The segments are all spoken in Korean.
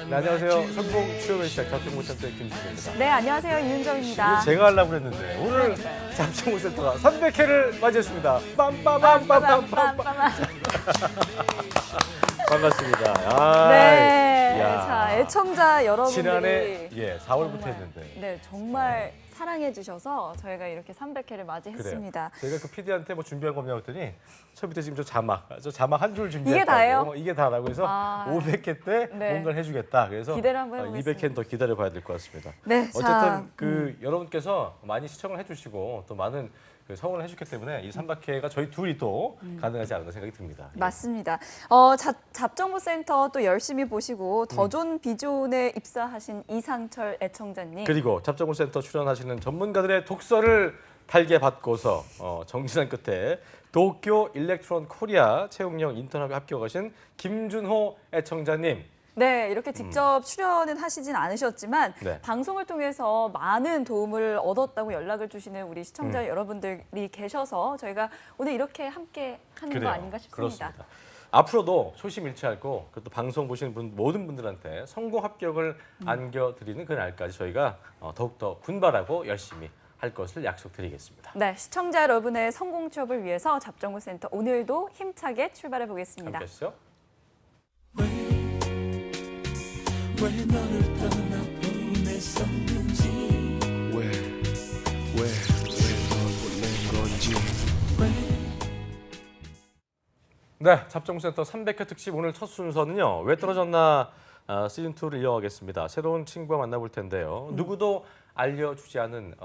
네, 안녕하세요. 성공 취업의 시작 잡정무센터의 김수입니다. 네, 안녕하세요. 이윤정입니다. 제가 하려고 그랬는데 오늘 잡정무센터가 300회를 맞이했습니다. 빰빰빰빰빰빰. 반갑습니다. 네, 이야. 자 애청자 여러분들이 지난해 4월부터 정말, 했는데. 네, 정말 사랑해 주셔서 저희가 이렇게 300회를 맞이했습니다. 저희가 그 PD한테 뭐 준비한 거냐고 했더니 처음부터 지금 저 자막 한 줄 준비했다고. 이게 다예요? 이게 다라고 해서 500회 때 네. 뭔가를 해주겠다. 그래서 기대를 한번 해보겠습니다. 200회는 더 기다려봐야 될 것 같습니다. 네, 어쨌든 자, 여러분께서 많이 시청을 해주시고 또 많은 성원을 해주기 때문에 이 300회가 저희 둘이 또 가능하지 않나 생각이 듭니다. 맞습니다. 잡정무센터 또 열심히 보시고 더존 비존에 입사하신 이상철 애청자님. 그리고 잡정무센터 출연하시는 전문가들의 독서를 달게 받고서 정진한 끝에 도쿄 일렉트론 코리아 채용형 인턴학에 합격하신 김준호 애청자님. 네, 이렇게 직접 출연은 하시진 않으셨지만 네. 방송을 통해서 많은 도움을 얻었다고 연락을 주시는 우리 시청자 여러분들이 계셔서 저희가 오늘 이렇게 함께 하는 거 아닌가 싶습니다. 그렇습니다. 앞으로도 초심 잃지 않고 그것도 방송 보시는 모든 분들한테 성공 합격을 안겨드리는 그날까지 저희가 더욱더 분발하고 열심히 할 것을 약속드리겠습니다. 네, 시청자 여러분의 성공 취업을 위해서 잡정무센터 오늘도 힘차게 출발해 보겠습니다. 함께 하시죠. 왜 너를 떠나보냈었는지 왜 널 보낸 건지 네, 잡정무센터 300회 특집 오늘 첫 순서는요. 왜 떨어졌나 시즌2를 이어가겠습니다. 새로운 친구와 만나볼 텐데요. 누구도 알려주지 않은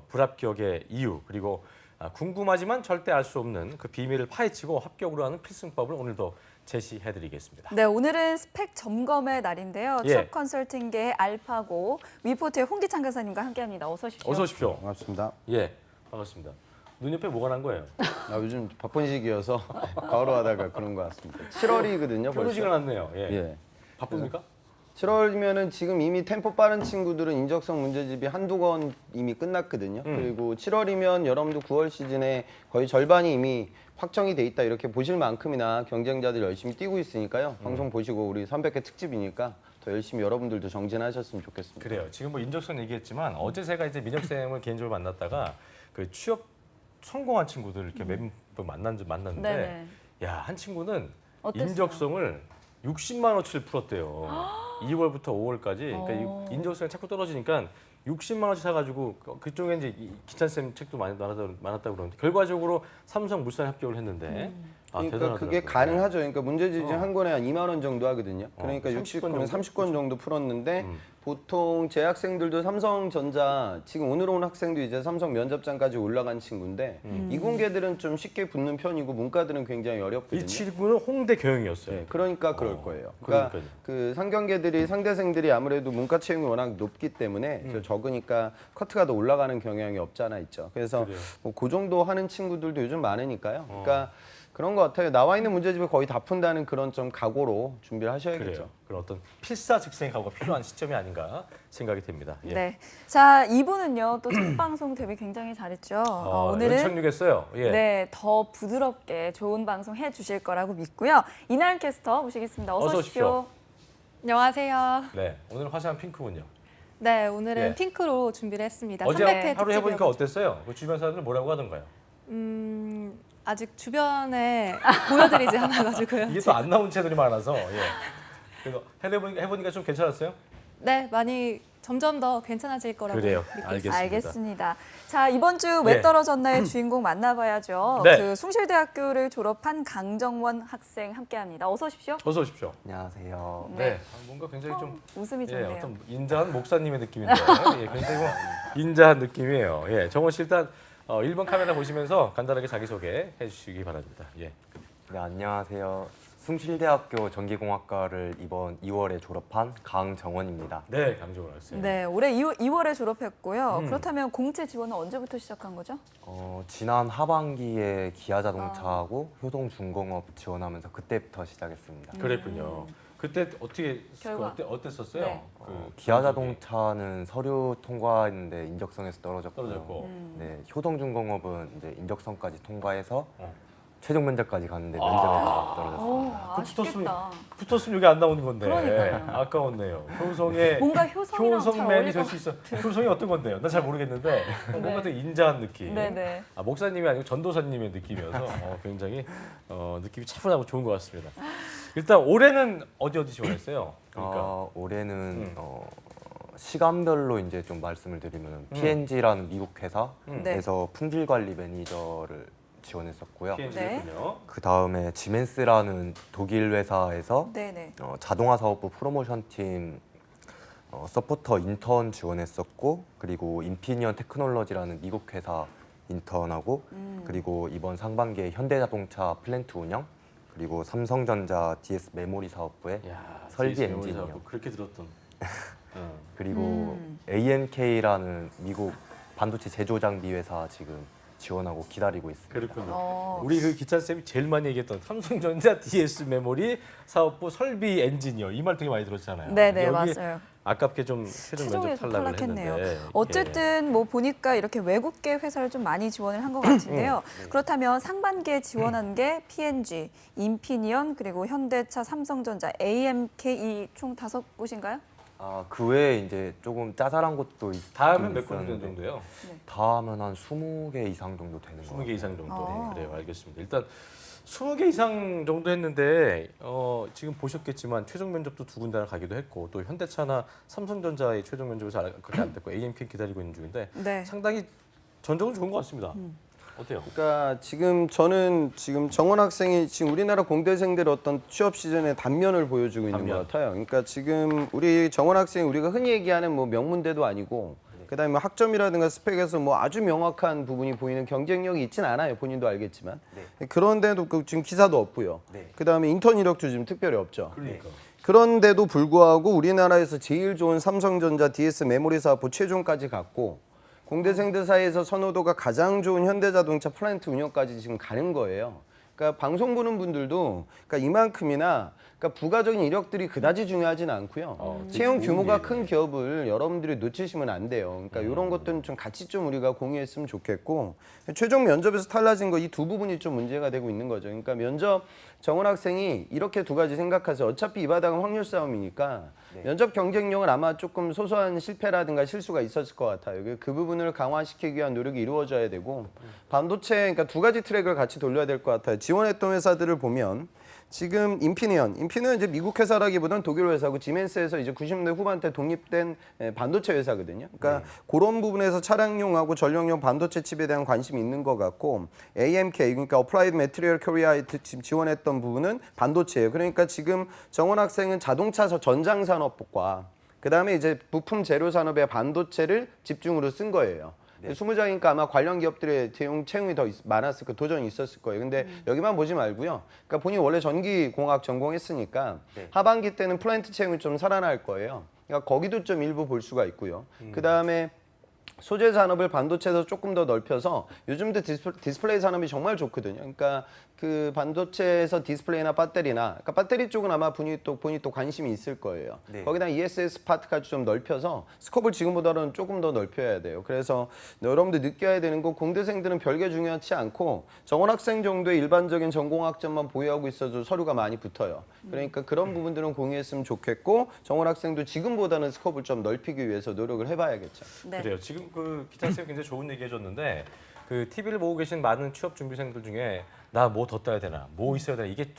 불합격의 이유 그리고 궁금하지만 절대 알 수 없는 그 비밀을 파헤치고 합격으로 하는 필승법을 오늘도 제시해드리겠습니다. 네, 오늘은 스펙 점검의 날인데요. 예. 취업 컨설팅계의 알파고 위포트의 홍기찬 강사님과 함께합니다. 어서 오십시오. 어서 오십시오. 반갑습니다. 예, 반갑습니다. 눈 옆에 뭐가 난 거예요? 요즘 바쁜 시기여서 과로 하다가 그런 것 같습니다. 7월이거든요. 뾰루지가 났네요. 예. 예. 바쁩니까? 7월이면은 지금 이미 템포 빠른 친구들은 인적성 문제집이 한두 권 이미 끝났거든요. 그리고 7월이면 여러분도 9월 시즌에 거의 절반이 이미 확정이 돼 있다 이렇게 보실 만큼이나 경쟁자들 열심히 뛰고 있으니까요. 방송 보시고 우리 300회 특집이니까 더 열심히 여러분들도 정진하셨으면 좋겠습니다. 그래요. 지금 뭐 인적성 얘기했지만 어제 제가 이제 민혁 쌤을 개인적으로 만났다가 그 취업 성공한 친구들 이렇게 몇 분 만났는데 네네. 야, 한 친구는 어땠어요? 인적성을 60만 원치를 풀었대요. 2월부터 5월까지. 그러니까 이 인적성이 자꾸 떨어지니까 60만 원치 사가지고 그쪽에 이제 기찬 쌤 책도 많이 많았다고 그러는데 결과적으로 삼성물산에 합격을 했는데 그러니까 대단하더라고요. 그게 가능하죠. 그러니까 문제지지 한 권에 한 2만 원 정도 하거든요. 그러니까 30권 60권, 30권 정도 풀었는데 음. 보통 재학생들도 삼성전자 지금 오늘 온 학생도 이제 삼성 면접장까지 올라간 친구인데 이공계들은 좀 쉽게 붙는 편이고 문과들은 굉장히 어렵거든요. 이 친구는 홍대 경영이었어요. 네, 그러니까 그럴 거예요. 그러니까 그러니까요. 그 상경계들이 상대생들이 아무래도 문과 채용이 워낙 높기 때문에 적으니까 커트가 더 올라가는 경향이 없지 않아 있죠. 그래서 그래요. 뭐 그 정도 하는 친구들도 요즘 많으니까요. 그러니까 그런 것 같아요. 나와 있는 문제집을 거의 다 푼다는 그런 좀 각오로 준비를 하셔야겠죠. 그래요. 그런 어떤 필사즉생하고 필요한 시점이 아닌가 생각이 됩니다. 예. 네, 자 이분은요 또 첫 방송 데뷔 굉장히 잘했죠. 오늘은 연착륙했어요. 예. 네, 더 부드럽게 좋은 방송 해주실 거라고 믿고요. 이날 캐스터 모시겠습니다. 어서 어서 오십시오. 오십시오. 안녕하세요. 네, 오늘 화사한 핑크군요. 네, 오늘은 예. 핑크로 준비를 했습니다. 어제 300회 하루 해보니까 특집이어가지고. 어땠어요? 그 주변 사람들 뭐라고 하던가요? 아직 주변에 보여드리지 않아가지고요. 이게 또 안 나온 채널이 많아서 예. 그래서 해보니까 좀 괜찮았어요? 네, 많이 점점 더 괜찮아질 거라고 그래요. 믿고 있습니다. 알겠습니다. 알겠습니다. 자 이번 주 왜 예. 떨어졌나의 주인공 만나봐야죠. 네. 그 숭실대학교를 졸업한 강정원 학생 함께합니다. 어서 오십시오. 어서 오십시오. 안녕하세요. 네, 뭔가 굉장히 좀 웃음이 예, 좋네요. 어떤 인자한 목사님의 느낌인데 예, 굉장히 뭐 인자한 느낌이에요. 예, 정원 씨 일단 1번 카메라 보시면서 간단하게 자기소개 해주시기 바랍니다. 예. 네, 안녕하세요. 숭실대학교 전기공학과를 이번 2월에 졸업한 강정원입니다. 네, 강정원 학생. 네, 올해 2월에 졸업했고요. 그렇다면 공채 지원은 언제부터 시작한 거죠? 지난 하반기에 기아자동차하고 효동중공업 지원하면서 그때부터 시작했습니다. 그랬군요. 그때 어떻게 결과. 어땠었어요? 네. 기아자동차는 서류 통과했는데 인적성에서 떨어졌고, 떨어졌고. 네, 효동중공업은 이제 인적성까지 통과해서 최종 면접까지 갔는데 면접에서 떨어졌습니다. 아쉽겠다. 붙었으면 여기 안 나오는 건데. 그러니까요. 아까웠네요. 효성의 뭔가 효성이랑 잘 어울릴 효성맨이 것 될 수 있어. 효성이 어떤 건데요? 난 잘 모르겠는데 뭔가 되게 인자한 느낌. 네네. 아, 목사님이 아니고 전도사님의 느낌이어서 굉장히 느낌이 차분하고 좋은 것 같습니다. 일단 올해는 어디 지원했어요? 그러니까 올해는 시간별로 이제 좀 말씀을 드리면 P&G라는 미국 회사에서 품질 관리 매니저를 지원했었고요. PNG군요. 그 다음에 지멘스라는 독일 회사에서 네네. 자동화 사업부 프로모션 팀 서포터 인턴 지원했었고, 그리고 인피니언 테크놀로지라는 미국 회사 인턴하고, 그리고 이번 상반기에 현대자동차 플랜트 운영, 그리고 삼성전자 DS 메모리 사업부에 야, 설비 DS 메모리 엔지니어, 사업부 그렇게 들었던. 그리고 AMK라는 미국 반도체 제조 장비 회사 지금 지원하고 기다리고 있습니다. 그렇군요. 우리 그 기찬 쌤이 제일 많이 얘기했던 삼성전자 DS 메모리 사업부 설비 엔지니어 이 말 되게 많이 들었잖아요. 네네, 여기 맞아요. 아깝게 좀 최종 면접 최종에서 탈락을 탈락했네요. 했는데. 어쨌든 뭐 보니까 이렇게 외국계 회사를 좀 많이 지원을 한 것 같은데요. 그렇다면 상반기에 지원한 게 P&G, 인피니언, 그리고 현대차, 삼성전자, AMK 이 총 5곳인가요? 그 외에 이제 조금 짜잘한 곳도 다음은 몇 있었는데 군데 정도요? 다 하면 한 20개 이상 정도 되는 것 20개 같아요. 이상 정도. 아. 그래요, 알겠습니다. 일단 20개 이상 정도 했는데 지금 보셨겠지만 최종 면접도 2군데나 가기도 했고 또 현대차나 삼성전자의 최종 면접에서 그렇게 안 됐고 AMK 기다리고 있는 중인데 네. 상당히 전적은 좋은 것 같습니다. 어때요? 그러니까 저는 지금 정원 학생이 지금 우리나라 공대생들 어떤 취업 시즌의 단면을 보여주고 있는 단면. 것 같아요. 그러니까 지금 우리 정원 학생이 우리가 흔히 얘기하는 뭐 명문대도 아니고 그다음에 뭐 학점이라든가 스펙에서 뭐 아주 명확한 부분이 보이는 경쟁력이 있진 않아요. 본인도 알겠지만. 그런데도 지금 기사도 없고요. 네. 그다음에 인턴 이력도 지금 특별히 없죠. 그러니까. 그런데도 불구하고 우리나라에서 제일 좋은 삼성전자 DS 메모리 사업부 최종까지 갔고 공대생들 사이에서 선호도가 가장 좋은 현대자동차 플랜트 운영까지 지금 가는 거예요. 그러니까 방송 보는 분들도 그러니까 이만큼이나 그러니까 부가적인 이력들이 그다지 중요하진 않고요. 채용 규모가 큰 기업을 여러분들이 놓치시면 안 돼요. 그러니까 이런 것들은 좀 같이 좀 우리가 공유했으면 좋겠고 최종 면접에서 탈락진 거 이 두 부분이 좀 문제가 되고 있는 거죠. 그러니까 면접 정원 학생이 이렇게 두 가지 생각하세요. 어차피 이 바닥은 확률 싸움이니까 면접 경쟁력은 아마 조금 소소한 실패라든가 실수가 있었을 것 같아요. 그 부분을 강화시키기 위한 노력이 이루어져야 되고 반도체 그러니까 두 가지 트랙을 같이 돌려야 될 것 같아요. 지원했던 회사들을 보면 지금 인피니언 이제 미국 회사라기보다는 독일 회사고 지멘스에서 이제 90년대 후반때 독립된 반도체 회사거든요. 그러니까 그런 부분에서 차량용하고 전력용 반도체 칩에 대한 관심이 있는 것 같고 AMK 그러니까 Applied Material Korea에 지원했던 부분은 반도체예요. 그러니까 지금 정원 학생은 자동차 전장 산업과 그다음에 이제 부품 재료 산업의 반도체를 집중으로 쓴 거예요. 20장이니까 아마 관련 기업들의 채용이 더 많았을 거 도전이 있었을 거예요. 근데 여기만 보지 말고요. 그러니까 본인이 원래 전기공학 전공했으니까 하반기 때는 플랜트 채용이 좀 살아날 거예요. 그러니까 거기도 좀 일부 볼 수가 있고요. 그다음에 소재 산업을 반도체에서 조금 더 넓혀서 요즘도 디스플레이 산업이 정말 좋거든요. 그러니까 그 반도체에서 디스플레이나 배터리나 그러니까 배터리 쪽은 아마 본인이 또 관심이 있을 거예요. 거기다 ESS 파트까지 좀 넓혀서 스코프를 지금보다는 조금 더 넓혀야 돼요. 그래서 여러분들 느껴야 되는 거 공대생들은 별게 중요하지 않고 정원 학생 정도의 일반적인 전공학점만 보유하고 있어도 서류가 많이 붙어요. 그러니까 그런 부분들은 공유했으면 좋겠고 정원 학생도 지금보다는 스코프를 좀 넓히기 위해서 노력을 해봐야겠죠. 네. 그래요. 지금 그 기찬 쌤이 굉장히 좋은 얘기 해줬는데 그 TV를 보고 계신 많은 취업 준비생들 중에 나 뭐 더 따야 되나, 뭐 있어야 되나 이게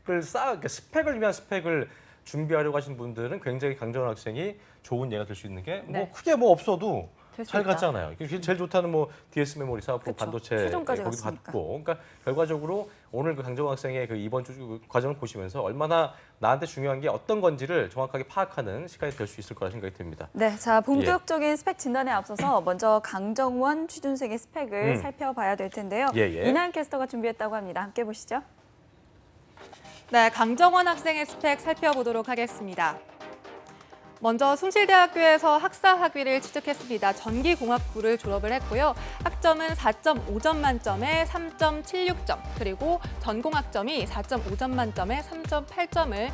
그러니까 스펙을 위한 스펙을 준비하려고 하시는 분들은 굉장히 강정원 학생이 좋은 예가 될 수 있는 게 뭐 네. 크게 뭐 없어도 될수 잘 있다. 갔잖아요. 제일 좋다는 뭐 DS 메모리 사업부 그쵸. 반도체 최종까지 거기도 갔으니까. 받고, 그러니까 결과적으로 오늘 그 강정원 학생의 그 이번 주 과정을 보시면서 얼마나 나한테 중요한 게 어떤 건지를 정확하게 파악하는 시간이 될 수 있을 거라 생각이 듭니다. 네, 자 본격적인 스펙 진단에 앞서서 먼저 강정원 취준생의 스펙을 살펴봐야 될 텐데요. 이나연 캐스터가 준비했다고 합니다. 함께 보시죠. 네, 강정원 학생의 스펙 살펴보도록 하겠습니다. 먼저 숭실대학교에서 학사 학위를 취득했습니다. 전기공학부를 졸업을 했고요. 학점은 4.5점 만점에 3.76점, 그리고 전공학점이 4.5점 만점에 3.8점을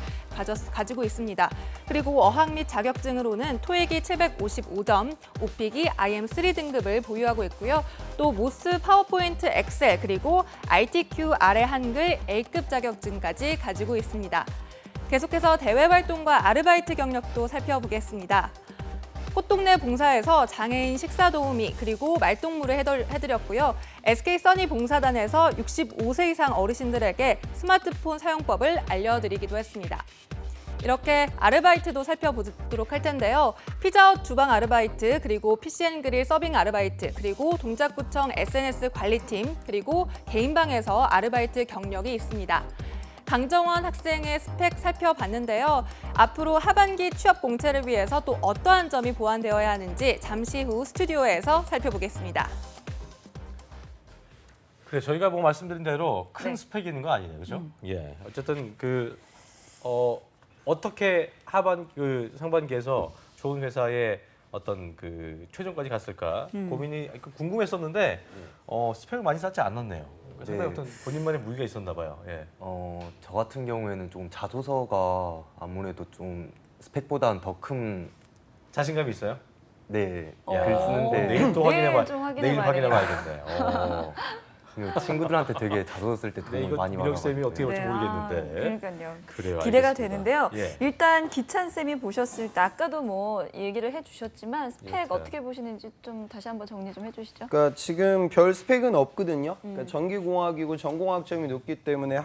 가지고 있습니다. 그리고 어학 및 자격증으로는 토익이 755점, 오픽이 IM3 등급을 보유하고 있고요. 또 모스 파워포인트 엑셀, 그리고 ITQ 아래 한글 A급 자격증까지 가지고 있습니다. 계속해서 대외 활동과 아르바이트 경력도 살펴보겠습니다. 꽃동네 봉사에서 장애인 식사 도우미 그리고 말동무를 해드렸고요. SK 써니 봉사단에서 65세 이상 어르신들에게 스마트폰 사용법을 알려드리기도 했습니다. 이렇게 아르바이트도 살펴보도록 할 텐데요. 피자헛 주방 아르바이트, 그리고 PC&그릴 서빙 아르바이트, 그리고 동작구청 SNS 관리팀, 그리고 개인방에서 아르바이트 경력이 있습니다. 강정원 학생의 스펙 살펴봤는데요. 앞으로 하반기 취업 공채를 위해서 또 어떠한 점이 보완되어야 하는지 잠시 후 스튜디오에서 살펴보겠습니다. 그래 저희가 뭐 말씀드린 대로 큰 네. 스펙이 있는 거 아니에요, 그렇죠? 예, 어쨌든 어떻게 상반기에서 좋은 회사에 어떤 그 최종까지 갔을까 고민이 궁금했었는데 스펙을 많이 쌓지 않았네요. 상당히 네. 어떤 본인만의 무기가 있었나 봐요. 예. 저 같은 경우에는 좀 자소서가 아무래도 좀 스펙보다는 더 큰 자신감이 있어요? 네, 어. 글 쓰는데 내일 또 내일 확인해봐. 좀 확인해 내일 봐야 확인해봐야겠네. 친구들한테 되게 자소서 쓸 때 네, 도움이 이거 많이 민혁 받아가지고. 쌤이 어떻게 볼지 네, 모르겠는데. 그러니까요. 그래요. 기대가 알겠습니다. 되는데요. 예. 일단 기찬 쌤이 보셨을 때 아까도 뭐 얘기를 해주셨지만 스펙 예, 어떻게 보시는지 좀 다시 한번 정리 좀 해주시죠. 그러니까 지금 별 스펙은 없거든요. 그러니까 전기공학이고 전공학점이 높기 때문에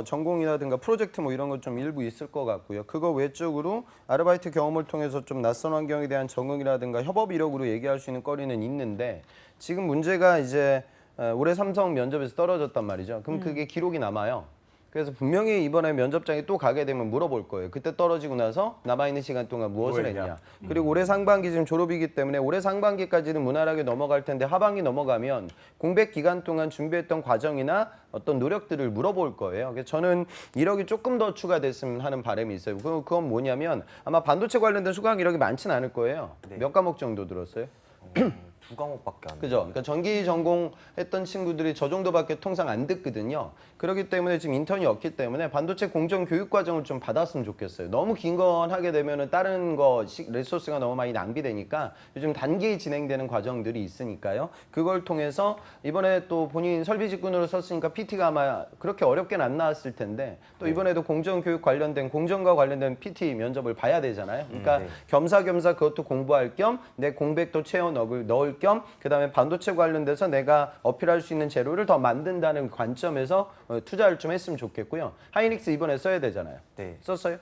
전공이라든가 프로젝트 뭐 이런 것 좀 일부 있을 것 같고요. 그거 외적으로 아르바이트 경험을 통해서 좀 낯선 환경에 대한 적응이라든가 협업 이력으로 얘기할 수 있는 거리는 있는데 지금 문제가 이제 올해 삼성 면접에서 떨어졌단 말이죠. 그럼 그게 기록이 남아요. 그래서 분명히 이번에 면접장에 또 가게 되면 물어볼 거예요. 그때 떨어지고 나서 남아있는 시간 동안 무엇을 뭐 했냐. 했냐. 그리고 올해 상반기 지금 졸업이기 때문에 올해 상반기까지는 무난하게 넘어갈 텐데 하반기 넘어가면 공백 기간 동안 준비했던 과정이나 어떤 노력들을 물어볼 거예요. 그래서 저는 이력이 조금 더 추가됐으면 하는 바람이 있어요. 그건 뭐냐면 아마 반도체 관련된 수강 이력이 많지는 않을 거예요. 네. 몇 과목 정도 들었어요? 2과목밖에 안 돼요. 그죠? 그러니까 전기 전공했던 친구들이 저 정도밖에 통상 안 듣거든요. 그렇기 때문에 지금 인턴이 없기 때문에 반도체 공정 교육 과정을 좀 받았으면 좋겠어요. 너무 긴 건 하게 되면은 다른 거 리소스가 너무 많이 낭비되니까 요즘 단기 진행되는 과정들이 있으니까요. 그걸 통해서 이번에 또 본인 설비 직군으로 썼으니까 PT가 아마 그렇게 어렵게는 안 나왔을 텐데 또 이번에도 공정 교육 관련된 공정과 관련된 PT 면접을 봐야 되잖아요. 그러니까 네. 겸사겸사 그것도 공부할 겸 내 공백도 채워 넣을 겸 그다음에 반도체 관련돼서 내가 어필할 수 있는 재료를 더 만든다는 관점에서 투자를 좀 했으면 좋겠고요. 하이닉스 이번에 써야 되잖아요. 네, 썼어요?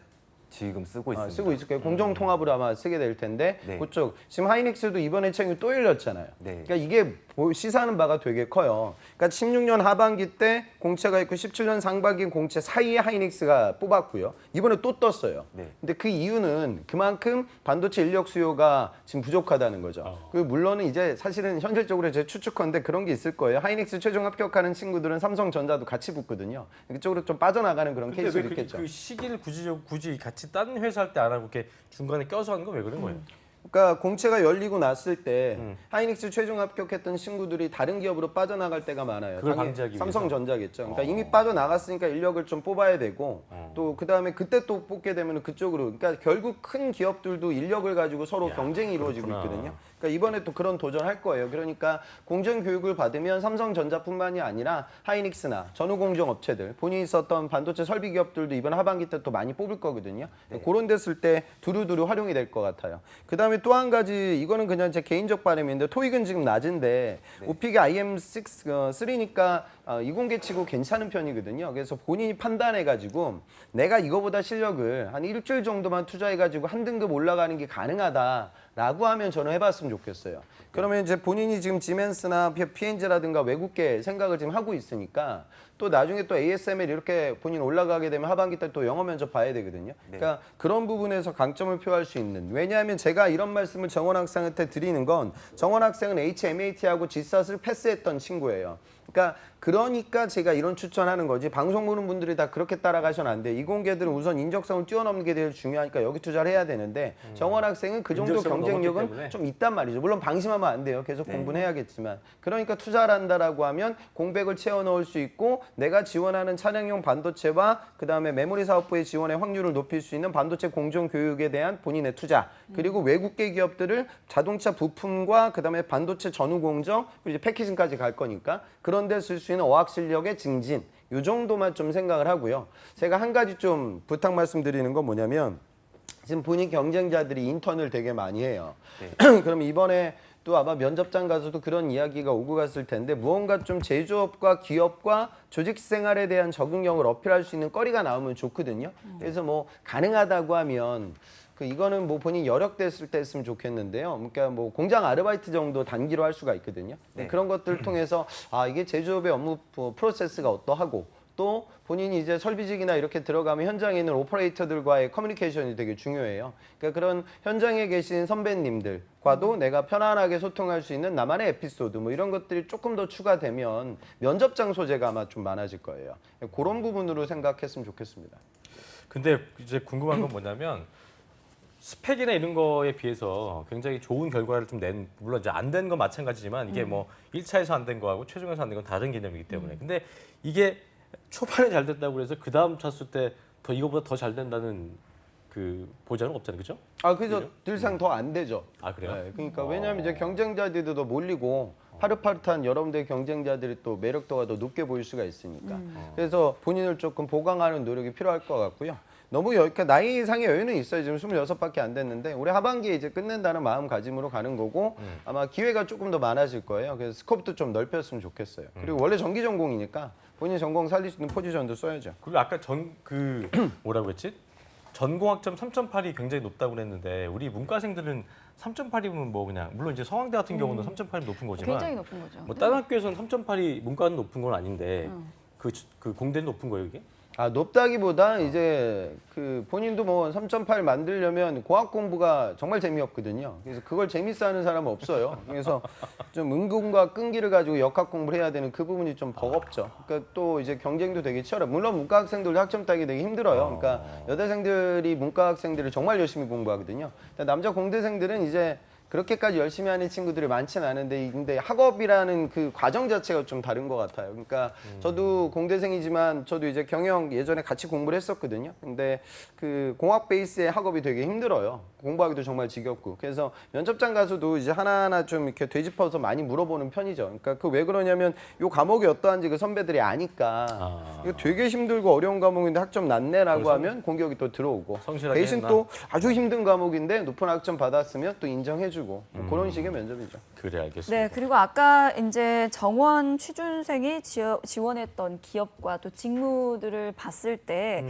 지금 쓰고 있습니다. 쓰고 있을 거예요. 공정 통합으로 아마 쓰게 될 텐데 네. 그쪽 지금 하이닉스도 이번에 책이 또 열렸잖아요. 네. 그러니까 이게 시사하는 바가 되게 커요. 그러니까 16년 하반기 때 공채가 있고 17년 상반기 공채 사이에 하이닉스가 뽑았고요. 이번에 또 떴어요. 네. 근데 그 이유는 그만큼 반도체 인력 수요가 지금 부족하다는 거죠. 그 물론은 이제 사실은 현실적으로 제 추측컨대 그런 게 있을 거예요. 하이닉스 최종 합격하는 친구들은 삼성전자도 같이 붙거든요. 이쪽으로 좀 빠져나가는 그런 근데 케이스가 왜 있겠죠. 그 시기를 굳이 같이 다른 회사 할 때 안 하고 이렇게 중간에 껴서 하는 건 왜 그런 거예요? 그러니까 공채가 열리고 났을 때 하이닉스 최종 합격했던 친구들이 다른 기업으로 빠져나갈 때가 많아요. 그걸 당연히 방지하기 위해서? 삼성전자겠죠. 그러니까 이미 빠져나갔으니까 인력을 좀 뽑아야 되고 또 그다음에 그때 또 뽑게 되면 그쪽으로 그러니까 결국 큰 기업들도 인력을 가지고 서로 경쟁이 이루어지고 그렇구나. 있거든요. 그러니까 이번에 또 그런 도전할 거예요. 그러니까 공정 교육을 받으면 삼성전자뿐만이 아니라 하이닉스나 전후공정 업체들 본인이 썼던 반도체 설비 기업들도 이번 하반기 때 또 많이 뽑을 거거든요. 그런 데 쓸 때 두루두루 활용이 될 것 같아요. 그다음에 또 한 가지 이거는 그냥 제 개인적 바람인데 토익은 지금 낮은데 오픽이 IM6 3니까 이공계치고 괜찮은 편이거든요. 그래서 본인이 판단해가지고 내가 이거보다 실력을 한 일주일 정도만 투자해가지고 한 등급 올라가는 게 가능하다라고 하면 저는 해봤으면 좋겠어요. 그러면 이제 본인이 지금 지멘스나 P&G라든가 외국계 생각을 지금 하고 있으니까 또 나중에 또 ASML 이렇게 본인 올라가게 되면 하반기 때 또 영어 면접 봐야 되거든요. 그러니까 그런 부분에서 강점을 표할 수 있는. 왜냐하면 제가 이런 말씀을 정원 학생한테 드리는 건 정원 학생은 HMAT하고 GSAT을 패스했던 친구예요. 그러니까 그러니까 제가 이런 추천하는 거지. 방송 보는 분들이 다 그렇게 따라가셔는 안 돼. 이공계들은 우선 인적성을 뛰어넘는 게 제일 중요하니까 여기 투자를 해야 되는데 정원 학생은 그 정도 인적성을 넘었기 경쟁력은 때문에. 좀 있단 말이죠. 물론 방심하면 안 돼요. 계속 공부는 해야겠지만. 그러니까 투자를 한다라고 하면 공백을 채워 넣을 수 있고 내가 지원하는 차량용 반도체와 그다음에 메모리 사업부의 지원의 확률을 높일 수 있는 반도체 공정 교육에 대한 본인의 투자. 그리고 외국계 기업들을 자동차 부품과 그다음에 반도체 전후 공정 그리고 이제 패키징까지 갈 거니까 그런 데 쓸 수 있는 어학 실력의 증진. 요 정도만 좀 생각을 하고요. 제가 한 가지 좀 부탁 말씀드리는 건 뭐냐면 지금 본인 경쟁자들이 인턴을 되게 많이 해요. 그럼 이번에 또 아마 면접장 가서도 그런 이야기가 오고 갔을 텐데 무언가 좀 제조업과 기업과 조직 생활에 대한 적응력을 어필할 수 있는 거리가 나오면 좋거든요. 그래서 뭐 가능하다고 하면 이거는 뭐 본인 여력됐을 때 했으면 좋겠는데요. 그러니까 뭐 공장 아르바이트 정도 단기로 할 수가 있거든요. 그런 것들을 통해서 이게 제조업의 업무 프로세스가 어떠하고 또 본인이 이제 설비직이나 이렇게 들어가면 현장에 있는 오퍼레이터들과의 커뮤니케이션이 되게 중요해요. 그러니까 그런 현장에 계신 선배님들과도 내가 편안하게 소통할 수 있는 나만의 에피소드 뭐 이런 것들이 조금 더 추가되면 면접장 소재가 아마 좀 많아질 거예요. 그런 부분으로 생각했으면 좋겠습니다. 근데 이제 궁금한 건 뭐냐면 스펙이나 이런 거에 비해서 굉장히 좋은 결과를 좀 낸, 물론 이제 안 된 건 마찬가지지만 이게 뭐 1차에서 안 된 거하고 최종에서 안 된 건 다른 개념이기 때문에. 근데 이게 초반에 잘 됐다고 해서 그 다음 찼을 때 더 이거보다 더 잘 된다는 그 보장은 없잖아요, 그죠? 그래서 늘상 더 안 되죠. 그래요? 네, 그러니까 왜냐하면 이제 경쟁자들도 더 몰리고 파릇파릇한 여러분들의 경쟁자들이 또 매력도가 더 높게 보일 수가 있으니까. 그래서 본인을 조금 보강하는 노력이 필요할 것 같고요. 너무 그러니까 나이상의 여유는 있어요. 지금 26밖에 안 됐는데 올해 하반기에 이제 끝낸다는 마음가짐으로 가는 거고 아마 기회가 조금 더 많아질 거예요. 그래서 스코프도 좀 넓혔으면 좋겠어요. 그리고 원래 전기 전공이니까 본인 전공 살릴 수 있는 포지션도 써야죠. 그리고 아까 뭐라고 했지? 전공학점 3.8이 굉장히 높다고 그랬는데 우리 문과생들은 3.8이면 뭐 그냥 물론 이제 서강대 같은 경우는 3.8이 높은 거지만 굉장히 높은 거죠. 뭐 다른 학교에서는 3.8이 문과는 높은 건 아닌데 그 공대는 높은 거예요, 이게? 높다기보다 이제 본인도 뭐 3.8 만들려면 공학 공부가 정말 재미없거든요. 그래서 그걸 재밌어하는 사람은 없어요. 그래서 좀 은근과 끈기를 가지고 역학 공부를 해야 되는 그 부분이 좀 버겁죠. 그러니까 또 이제 경쟁도 되게 치열해. 물론 문과 학생들도 학점 따기 되게 힘들어요. 그러니까 여대생들이 문과 학생들을 정말 열심히 공부하거든요. 남자 공대생들은 이제 그렇게까지 열심히 하는 친구들이 많지는 않은데 근데 학업이라는 그 과정 자체가 좀 다른 것 같아요. 그러니까 저도 공대생이지만 저도 이제 경영 예전에 같이 공부를 했었거든요. 근데 그 공학 베이스의 학업이 되게 힘들어요. 공부하기도 정말 지겹고. 그래서 면접장 가서도 이제 하나하나 좀 이렇게 되짚어서 많이 물어보는 편이죠. 그러니까 그 왜 그러냐면 요 과목이 어떠한지 그 선배들이 아니까 이거 되게 힘들고 어려운 과목인데 학점 낮네라고 하면 공격이 또 들어오고 성실하게 대신 했나? 또 아주 힘든 과목인데 높은 학점 받았으면 또 인정해주고 뭐 그런 식의 면접이죠. 그래, 알겠습니다. 네, 그리고 아까 이제 정원 취준생이 지원했던 기업과 또 직무들을 봤을 때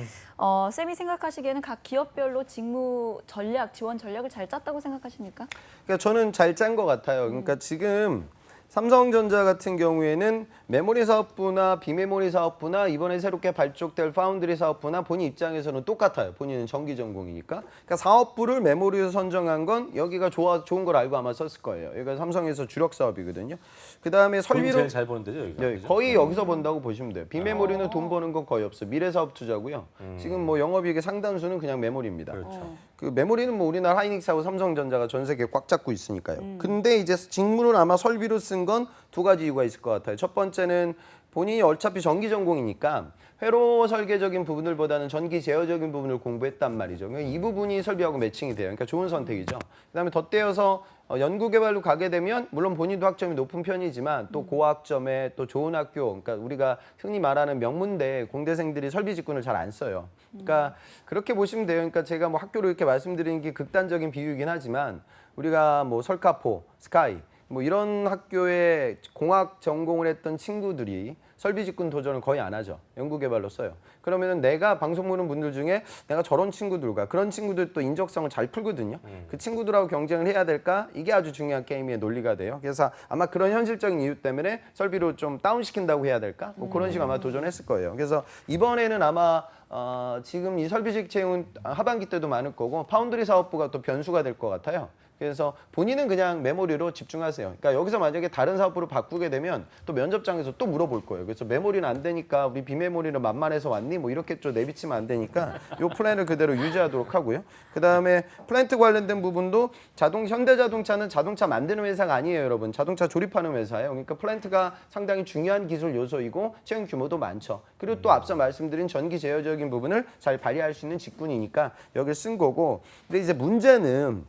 쌤이 생각하시기에는 각 기업별로 직무 전략, 지원 전략을 잘 짰다고 생각하십니까? 그러니까 저는 잘 짠 것 같아요. 그러니까 지금 삼성전자 같은 경우에는 메모리 사업부나 비메모리 사업부나 이번에 새롭게 발족될 파운드리 사업부나 본인 입장에서는 똑같아요. 본인은 전기 전공이니까. 그러니까 사업부를 메모리로 선정한 건 여기가 좋은 걸 알고 아마 썼을 거예요. 여기가 삼성에서 주력 사업이거든요. 그다음에 설비로 제일 잘 버는 데죠, 여기가. 네, 그죠? 거의 여기서 번다고 보시면 돼요. 비메모리는 돈 버는 건 거의 없어요. 미래 사업 투자고요. 지금 뭐 영업이익의 상당수는 그냥 메모리입니다. 그렇죠. 그 메모리는 뭐 우리나라 하이닉스하고 삼성전자가 전 세계 꽉 잡고 있으니까요. 근데 이제 직무는 아마 설비로 쓴 건 두 가지 이유가 있을 것 같아요. 첫 번째는 본인이 어차피 전기 전공이니까 회로 설계적인 부분들보다는 전기 제어적인 부분을 공부했단 말이죠. 그러니까 이 부분이 설비하고 매칭이 돼요. 그러니까 좋은 선택이죠. 그다음에 덧대어서 연구개발로 가게 되면 물론 본인도 학점이 높은 편이지만 또 고학점에 또 좋은 학교, 그러니까 우리가 흔히 말하는 명문대 공대생들이 설비 직군을 잘 안 써요. 그러니까 그렇게 보시면 돼요. 그러니까 제가 뭐 학교로 이렇게 말씀드리는 게 극단적인 비유이긴 하지만 우리가 뭐 설카포, 스카이 뭐 이런 학교에 공학 전공을 했던 친구들이 설비 직군 도전을 거의 안 하죠. 연구개발로 써요. 그러면은 내가 방송 보는 분들 중에 내가 저런 친구들과 그런 친구들 또 인적성을 잘 풀거든요. 그 친구들하고 경쟁을 해야 될까? 이게 아주 중요한 게임의 논리가 돼요. 그래서 아마 그런 현실적인 이유 때문에 설비로 좀 다운시킨다고 해야 될까? 뭐 그런 식으로 아마 도전했을 거예요. 그래서 이번에는 아마 지금 이 설비직 채용 하반기 때도 많을 거고 파운드리 사업부가 또 변수가 될 것 같아요. 그래서 본인은 그냥 메모리로 집중하세요. 그러니까 여기서 만약에 다른 사업부로 바꾸게 되면 또 면접장에서 또 물어볼 거예요. 그래서 메모리는 안 되니까 우리 비메모리는 만만해서 왔니? 뭐 이렇게 좀 내비치면 안 되니까 요 플랜을 그대로 유지하도록 하고요. 그다음에 플랜트 관련된 부분도 현대자동차는 자동차 만드는 회사가 아니에요, 여러분. 자동차 조립하는 회사예요. 그러니까 플랜트가 상당히 중요한 기술 요소이고 채용 규모도 많죠. 그리고 또 앞서 말씀드린 전기 제어적인 부분을 잘 발휘할 수 있는 직군이니까 여기를 쓴 거고. 근데 이제 문제는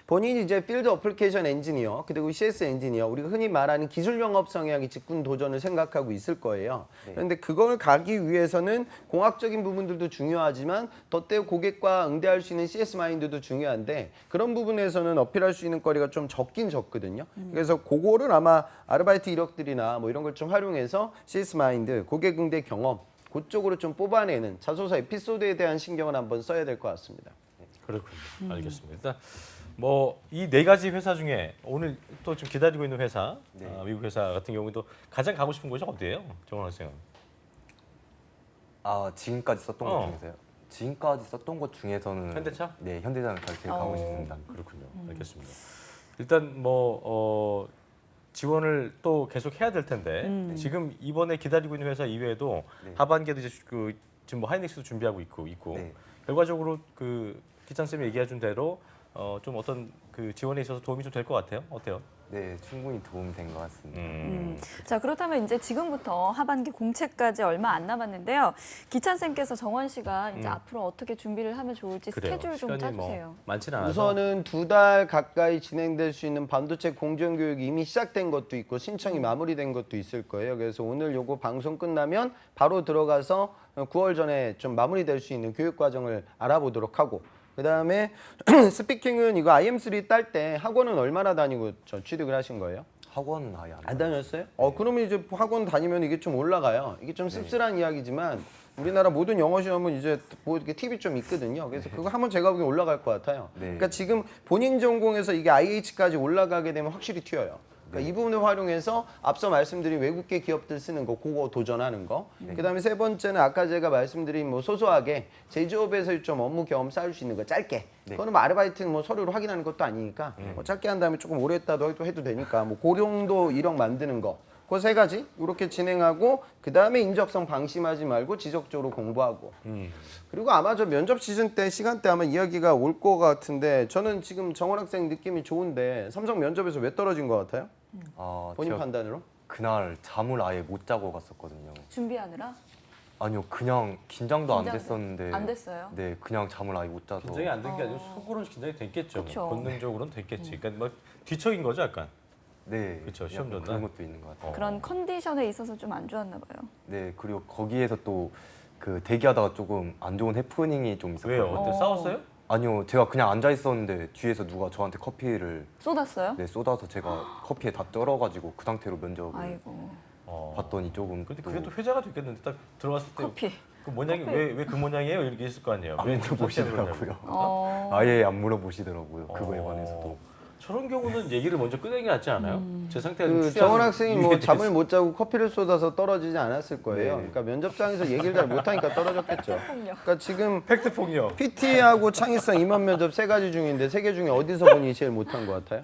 본인이 이제 필드 어플리케이션 엔지니어 그리고 CS 엔지니어 우리가 흔히 말하는 기술 영업 성향의 직군 도전을 생각하고 있을 거예요. 그런데 그걸 가기 위해서는 공학적인 부분들도 중요하지만 덧대어 고객과 응대할 수 있는 CS 마인드도 중요한데 그런 부분에서는 어필할 수 있는 거리가 좀 적긴 적거든요. 그래서 그거를 아마 아르바이트 이력들이나 뭐 이런 걸 좀 활용해서 CS 마인드, 고객 응대 경험 그쪽으로 좀 뽑아내는 자소서 에피소드에 대한 신경을 한번 써야 될 것 같습니다. 그렇군요. 알겠습니다. 일단 뭐 이 네 가지 회사 중에 오늘 또 좀 기다리고 있는 회사, 미국 회사 같은 경우도 가장 가고 싶은 곳이 어디예요, 정원 학생은? 아 지금까지 썼던 것 중에서요? 지금까지 썼던 것 중에서는 현대차? 네, 현대자동차 제일 가고 싶습니다. 그렇군요. 알겠습니다. 일단 뭐 지원을 또 계속 해야 될 텐데 지금 이번에 기다리고 있는 회사 이외에도 네. 하반기에도 이제 지금 뭐 하이닉스도 준비하고 있고 네. 결과적으로 그 기찬 쌤이 얘기해준 대로 좀 어떤 그 지원에 있어서 도움이 좀 될 것 같아요. 어때요? 네, 충분히 도움이 된 것 같습니다. 자, 그렇다면 이제 지금부터 하반기 공채까지 얼마 안 남았는데요. 기찬 쌤께서 정원 씨가 이제 앞으로 어떻게 준비를 하면 좋을지 그래요. 스케줄 좀 시간이 짜주세요. 뭐 많지는 않아서 우선은 2달 가까이 진행될 수 있는 반도체 공정교육이 이미 시작된 것도 있고 신청이 마무리된 것도 있을 거예요. 그래서 오늘 요거 방송 끝나면 바로 들어가서 9월 전에 좀 마무리될 수 있는 교육 과정을 알아보도록 하고 그다음에 스피킹은 이거 IM3 딸 때 학원은 얼마나 다니고 취득을 하신 거예요? 학원은 아예 안 다녔어요? 그러면 이제 학원 다니면 이게 좀 올라가요. 이게 좀 씁쓸한 이야기지만 우리나라 모든 영어 시험은 이제 뭐 이렇게 팁이 좀 있거든요. 그래서 그거 한번 제가 보기엔 올라갈 것 같아요. 네. 그러니까 지금 본인 전공에서 이게 IH까지 올라가게 되면 확실히 튀어요. 그러니까 이 부분을 활용해서 앞서 말씀드린 외국계 기업들 쓰는 거, 그거 도전하는 거. 그다음에 세 번째는 아까 제가 말씀드린 뭐 소소하게 제조업에서 좀 업무 경험 쌓을 수 있는 거 짧게. 그거는 뭐 아르바이트는 뭐 서류로 확인하는 것도 아니니까 뭐 짧게 한 다음에 조금 오래 했다도 해도 되니까 뭐 고령도 이력 만드는 거. 그 세 가지 이렇게 진행하고 그다음에 인적성 방심하지 말고 지속적으로 공부하고. 그리고 아마 저 면접 시즌 때 시간대 아마 이야기가 올 것 같은데 저는 지금 정원 학생 느낌이 좋은데 삼성 면접에서 왜 떨어진 것 같아요? 본인 제가 판단으로? 그날 잠을 아예 못 자고 갔었거든요. 준비하느라? 아니요, 그냥 긴장도 안 긴장돼. 됐었는데. 안 됐어요? 네, 그냥 잠을 아예 못 자서. 긴장이 안 된 게 아니고 속으로는 긴장이 됐겠죠. 그쵸. 본능적으로는 됐겠지. 그러니까 뭐 뒤척인 거죠, 약간. 네, 그쵸, 시험 약간 전날. 그런 것도 있는 것 같아요. 그런 컨디션에 있어서 좀 안 좋았나 봐요. 네, 그리고 거기에서 또 그 대기하다가 조금 안 좋은 해프닝이 좀 왜요? 있었거든요. 어때? 싸웠어요? 아니요, 제가 그냥 앉아 있었는데 뒤에서 누가 저한테 커피를 쏟았어요? 쏟아서 제가 커피에 다 쩔어가지고 그 상태로 면접을 아이고. 봤더니 조금. 근데 또 그게 또 회자가 됐겠는데 딱 들어왔을 때 커피. 그 모양이 왜 그 모양이에요? 이렇게 있을 거 아니에요. 안 왜 물어보시더라고요. 그러냐고. 아예 안 물어보시더라고요. 그거에 관해서도. 저런 경우는 얘기를 먼저 꺼내는 게 낫지 않아요? 제 상태가 좀 그 취하는 정원 학생이 뭐 이유에 잠을 대해서. 못 자고 커피를 쏟아서 떨어지지 않았을 거예요. 네. 그러니까 면접장에서 얘기를 잘 못하니까 떨어졌겠죠. 그러니까 지금 팩트 폭력. PT하고 창의성 임원 면접 세 가지 중인데 세 개 중에 어디서 본인이 제일 못한 것 같아요?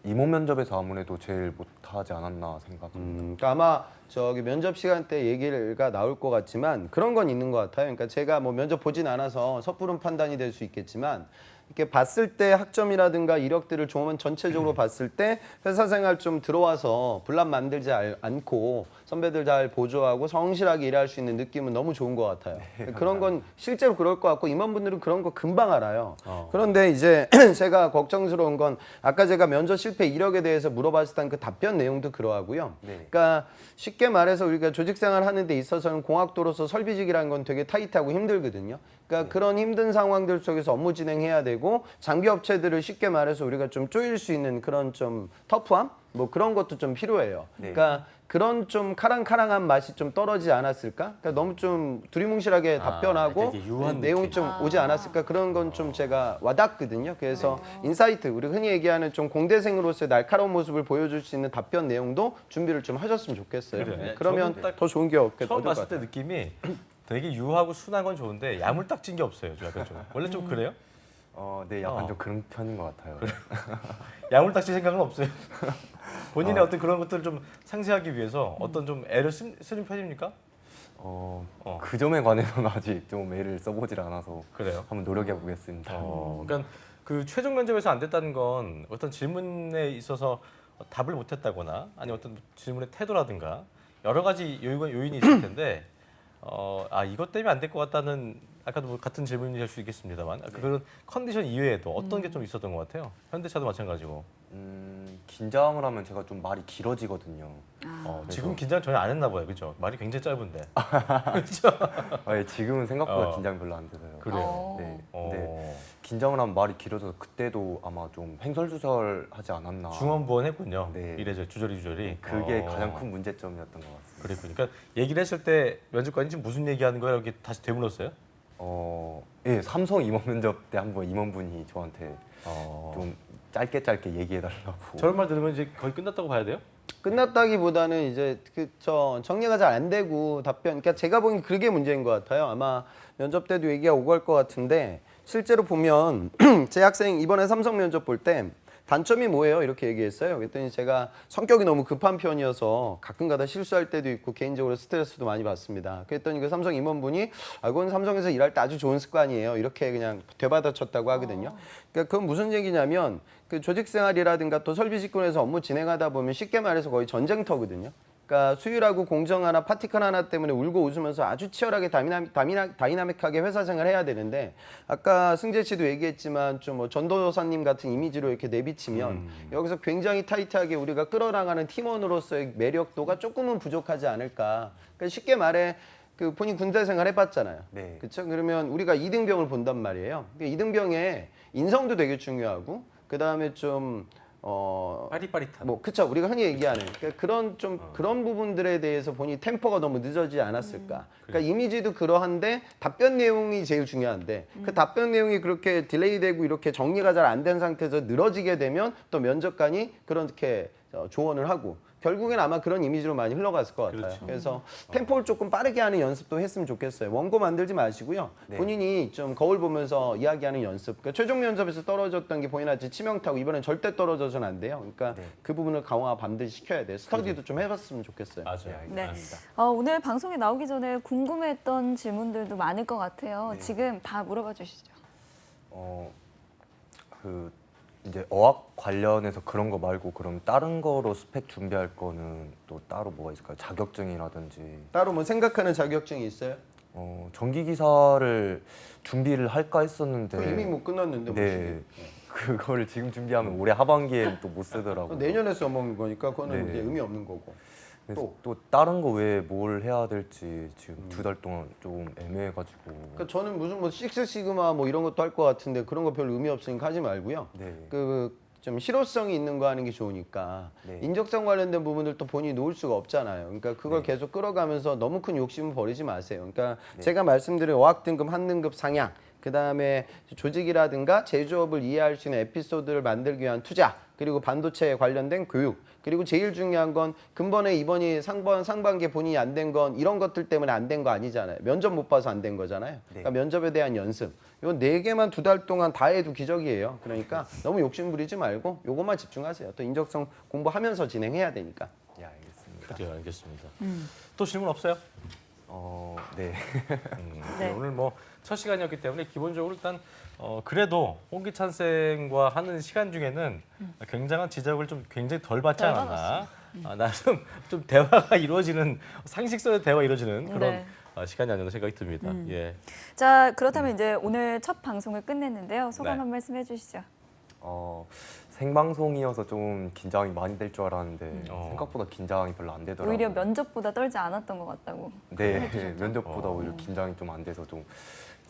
임원 면접에서 아무래도 제일 못하지 않았나 생각합니다. 그러니까 아마 저기 면접 시간 때 얘기가 나올 것 같지만 그런 건 있는 것 같아요. 그러니까 제가 뭐 면접 보진 않아서 섣부른 판단이 될 수 있겠지만 이렇게 봤을 때 학점이라든가 이력들을 좀 전체적으로 봤을 때 회사 생활 좀 들어와서 분란 만들지 않고 선배들 잘 보조하고 성실하게 일할 수 있는 느낌은 너무 좋은 것 같아요. 그런 건 실제로 그럴 것 같고 임원분들은 그런 거 금방 알아요. 그런데 이제 제가 걱정스러운 건 아까 제가 면접 실패 이력에 대해서 물어봤을 때 그 답변 내용도 그러하고요. 그러니까 쉽게 말해서 우리가 조직 생활 하는 데 있어서는 공학도로서 설비직이라는 건 되게 타이트하고 힘들거든요. 그러니까 그런 힘든 상황들 속에서 업무 진행해야 되고 장비 업체들을 쉽게 말해서 우리가 좀 쪼일 수 있는 그런 좀 터프함? 뭐 그런 것도 좀 필요해요. 그러니까 그런 좀 카랑카랑한 맛이 좀 떨어지지 않았을까? 그러니까 너무 좀 두리뭉실하게 답변하고 되게 유한 내용이 느낌. 좀 오지 않았을까? 그런 건 좀 제가 와닿거든요. 그래서 인사이트, 우리 흔히 얘기하는 좀 공대생으로서의 날카로운 모습을 보여줄 수 있는 답변 내용도 준비를 좀 하셨으면 좋겠어요. 그래요. 그러면 저는 딱 더 좋은 게 없을 것 처음 봤을 때 같아요. 느낌이 되게 유하고 순한 건 좋은데 야물딱진 게 없어요. 좀 약간 좀. 원래 좀 그래요? 네, 약간 좀 그런 편인 것 같아요. 야물딱질 생각은 없어요. 본인의 어떤 그런 것들을 좀 상쇄하기 위해서 어떤 좀 애를 쓰는 편입니까? 그 점에 관해서는 아직 좀 애를 써보질 않아서 그래요. 한번 노력해 보겠습니다. 그러니까 그 최종 면접에서 안 됐다는 건 어떤 질문에 있어서 답을 못했다거나 아니면 어떤 질문의 태도라든가 여러 가지 요인이 있을 텐데 이것 때문에 안 될 것 같다는 아까도 뭐 같은 질문이 될 수 있겠습니다만 그런 컨디션 이외에도 어떤 게 좀 있었던 것 같아요. 현대차도 마찬가지고. 긴장을 하면 제가 좀 말이 길어지거든요. 지금 긴장 전혀 안 했나 봐요, 그렇죠? 말이 굉장히 짧은데. 예, 지금은 생각보다 어. 긴장 별로 안 되서요. 그래요? 네, 근데 긴장을 하면 말이 길어져서 그때도 아마 좀 횡설수설하지 않았나. 중언부언했군요. 네. 이래저 주저리. 그게 가장 큰 문제점이었던 것 같습니다. 그랬군요. 그러니까 얘기를 했을 때 면접관이 지금 무슨 얘기하는 거야? 이렇게 다시 되물었어요? 예, 삼성 임원 면접 때 한번 임원분이 저한테 좀 짧게 얘기해달라고. 저런 말 들으면 이제 거의 끝났다고 봐야 돼요? 끝났다기보다는 이제 정리가 잘 안 되고 답변. 그러니까 제가 보기엔 그게 문제인 것 같아요. 아마 면접 때도 얘기가 오고 갈 것 같은데 실제로 보면 제 학생 이번에 삼성 면접 볼 때 단점이 뭐예요? 이렇게 얘기했어요. 그랬더니 제가 성격이 너무 급한 편이어서 가끔가다 실수할 때도 있고 개인적으로 스트레스도 많이 받습니다. 그랬더니 그 삼성 임원분이 그건 삼성에서 일할 때 아주 좋은 습관이에요. 이렇게 그냥 되받아쳤다고 하거든요. 그러니까 그건 무슨 얘기냐면 그 조직 생활이라든가 또 설비 직군에서 업무 진행하다 보면 쉽게 말해서 거의 전쟁터거든요. 그러니까 수율하고 공정하나 파티클 하나 때문에 울고 웃으면서 아주 치열하게 다이나믹하게 회사 생활을 해야 되는데 아까 승재 씨도 얘기했지만 좀 뭐 전도사님 같은 이미지로 이렇게 내비치면 여기서 굉장히 타이트하게 우리가 끌어나가는 팀원으로서의 매력도가 조금은 부족하지 않을까. 그러니까 쉽게 말해 그 본인 군대 생활 해봤잖아요. 네. 그렇죠? 그러면 우리가 이등병을 본단 말이에요. 이등병의 인성도 되게 중요하고 그 다음에 좀 빠릿빠릿한. 뭐 그쵸 우리가 흔히 얘기하는 그러니까 그런 부분들에 대해서 본인이 템포가 너무 늦어지지 않았을까. 그러니까 이미지도 그러한데 답변 내용이 제일 중요한데 그 답변 내용이 그렇게 딜레이되고 이렇게 정리가 잘 안 된 상태에서 늘어지게 되면 또 면접관이 그렇게 조언을 하고 결국엔 아마 그런 이미지로 많이 흘러갔을 것 같아요. 그렇죠. 그래서 템포를 조금 빠르게 하는 연습도 했으면 좋겠어요. 원고 만들지 마시고요. 네. 본인이 좀 거울 보면서 이야기하는 연습. 그러니까 최종 면접에서 떨어졌던 게 본인한테 치명타고 이번엔 절대 떨어져서는 안 돼요. 그러니까 네. 그 부분을 강화 반드시 시켜야 돼요. 스터디도 좀 해봤으면 좋겠어요. 맞아요. 네. 알겠습니다. 오늘 방송에 나오기 전에 궁금했던 질문들도 많을 것 같아요. 네. 지금 다 물어봐 주시죠. 그 이제 어학 관련해서 그런 거 말고 그럼 다른 거로 스펙 준비할 거는 또 따로 뭐가 있을까요? 자격증이라든지 따로 뭐 생각하는 자격증이 있어요? 전기 기사를 준비를 할까 했었는데 그럼 이미 뭐 끝났는데 뭐 네. 그거를 지금 준비하면 올해 하반기에는 또 못 쓰더라고요. 내년에 써먹는 거니까 그거는 네. 이제 의미 없는 거고. 그래서 또 다른 거 외에 뭘 해야 될지 지금 2달 동안 좀 애매해가지고. 그러니까 저는 무슨 뭐 식스 시그마 뭐 이런 것도 할 것 같은데 그런 거 별 의미 없으니까 하지 말고요. 네. 좀 실효성이 있는 거 하는 게 좋으니까 네. 인적성 관련된 부분을 또 본인이 놓을 수가 없잖아요. 그러니까 그걸 계속 끌어가면서 너무 큰 욕심을 버리지 마세요. 그러니까 제가 말씀드린 어학 등급, 한 등급 상향, 그 다음에 조직이라든가 제조업을 이해할 수 있는 에피소드를 만들기 위한 투자, 그리고 반도체에 관련된 교육, 그리고 제일 중요한 건 근본에 이번이 상반기에 본인이 안 된 건 이런 것들 때문에 안 된 거 아니잖아요. 면접 못 봐서 안 된 거잖아요. 그러니까 면접에 대한 연습. 이건 4개만 2달 동안 다 해도 기적이에요. 그러니까 너무 욕심 부리지 말고 요것만 집중하세요. 또 인적성 공부하면서 진행해야 되니까. 예, 알겠습니다. 그래요, 알겠습니다. 또 질문 없어요? 네. 네. 오늘 뭐 첫 시간이었기 때문에 기본적으로 일단 그래도 홍기찬 쌤과 하는 시간 중에는 굉장한 지적을 좀 굉장히 덜 받지 덜 않았나. 나름 좀 대화가 이루어지는 상식선의 대화 이루어지는 그런 네. 시간이 아니었나 생각이 듭니다. 예. 자, 그렇다면 이제 오늘 첫 방송을 끝냈는데요. 소감 네. 한 말씀 해주시죠. 생방송이어서 좀 긴장이 많이 될 줄 알았는데 생각보다 긴장이 별로 안 되더라고요. 오히려 면접보다 떨지 않았던 것 같다고. 네, 면접보다 오히려 긴장이 좀 안 돼서 좀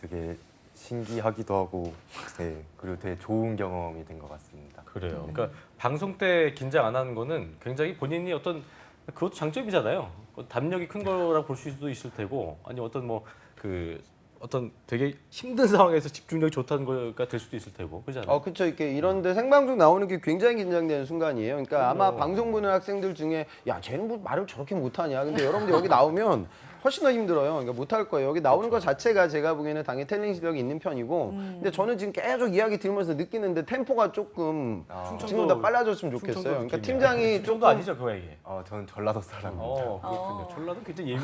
되게 신기하기도 하고, 네, 그리고 되게 좋은 경험이 된 것 같습니다. 그래요. 그러니까 방송 때 긴장 안 하는 거는 굉장히 본인이 어떤 그것도 장점이잖아요. 담력이 큰 거라고 볼 수도 있을 테고, 아니 어떤 뭐 그 어떤 되게 힘든 상황에서 집중력이 좋다는 거가 될 수도 있을 테고 그렇잖아요. 그렇죠. 이렇게 이런데 생방송 나오는 게 굉장히 긴장되는 순간이에요. 그러니까 아마 방송 보는 학생들 중에 야, 쟤는 뭐 말을 저렇게 못하냐. 근데 여러분들 여기 나오면 훨씬 더 힘들어요. 그러니까 못할 거예요. 여기 나오는 것 자체가 제가 보기에는 당연히 텔링 실력이 있는 편이고, 근데 저는 지금 계속 이야기 들으면서 느끼는데 템포가 조금 지금 더 빨라졌으면 좋겠어요. 그러니까 팀장이 정도 아니죠 그 얘기. 저는 전라도 사람입니다. 그렇군요. 전라도 굉장히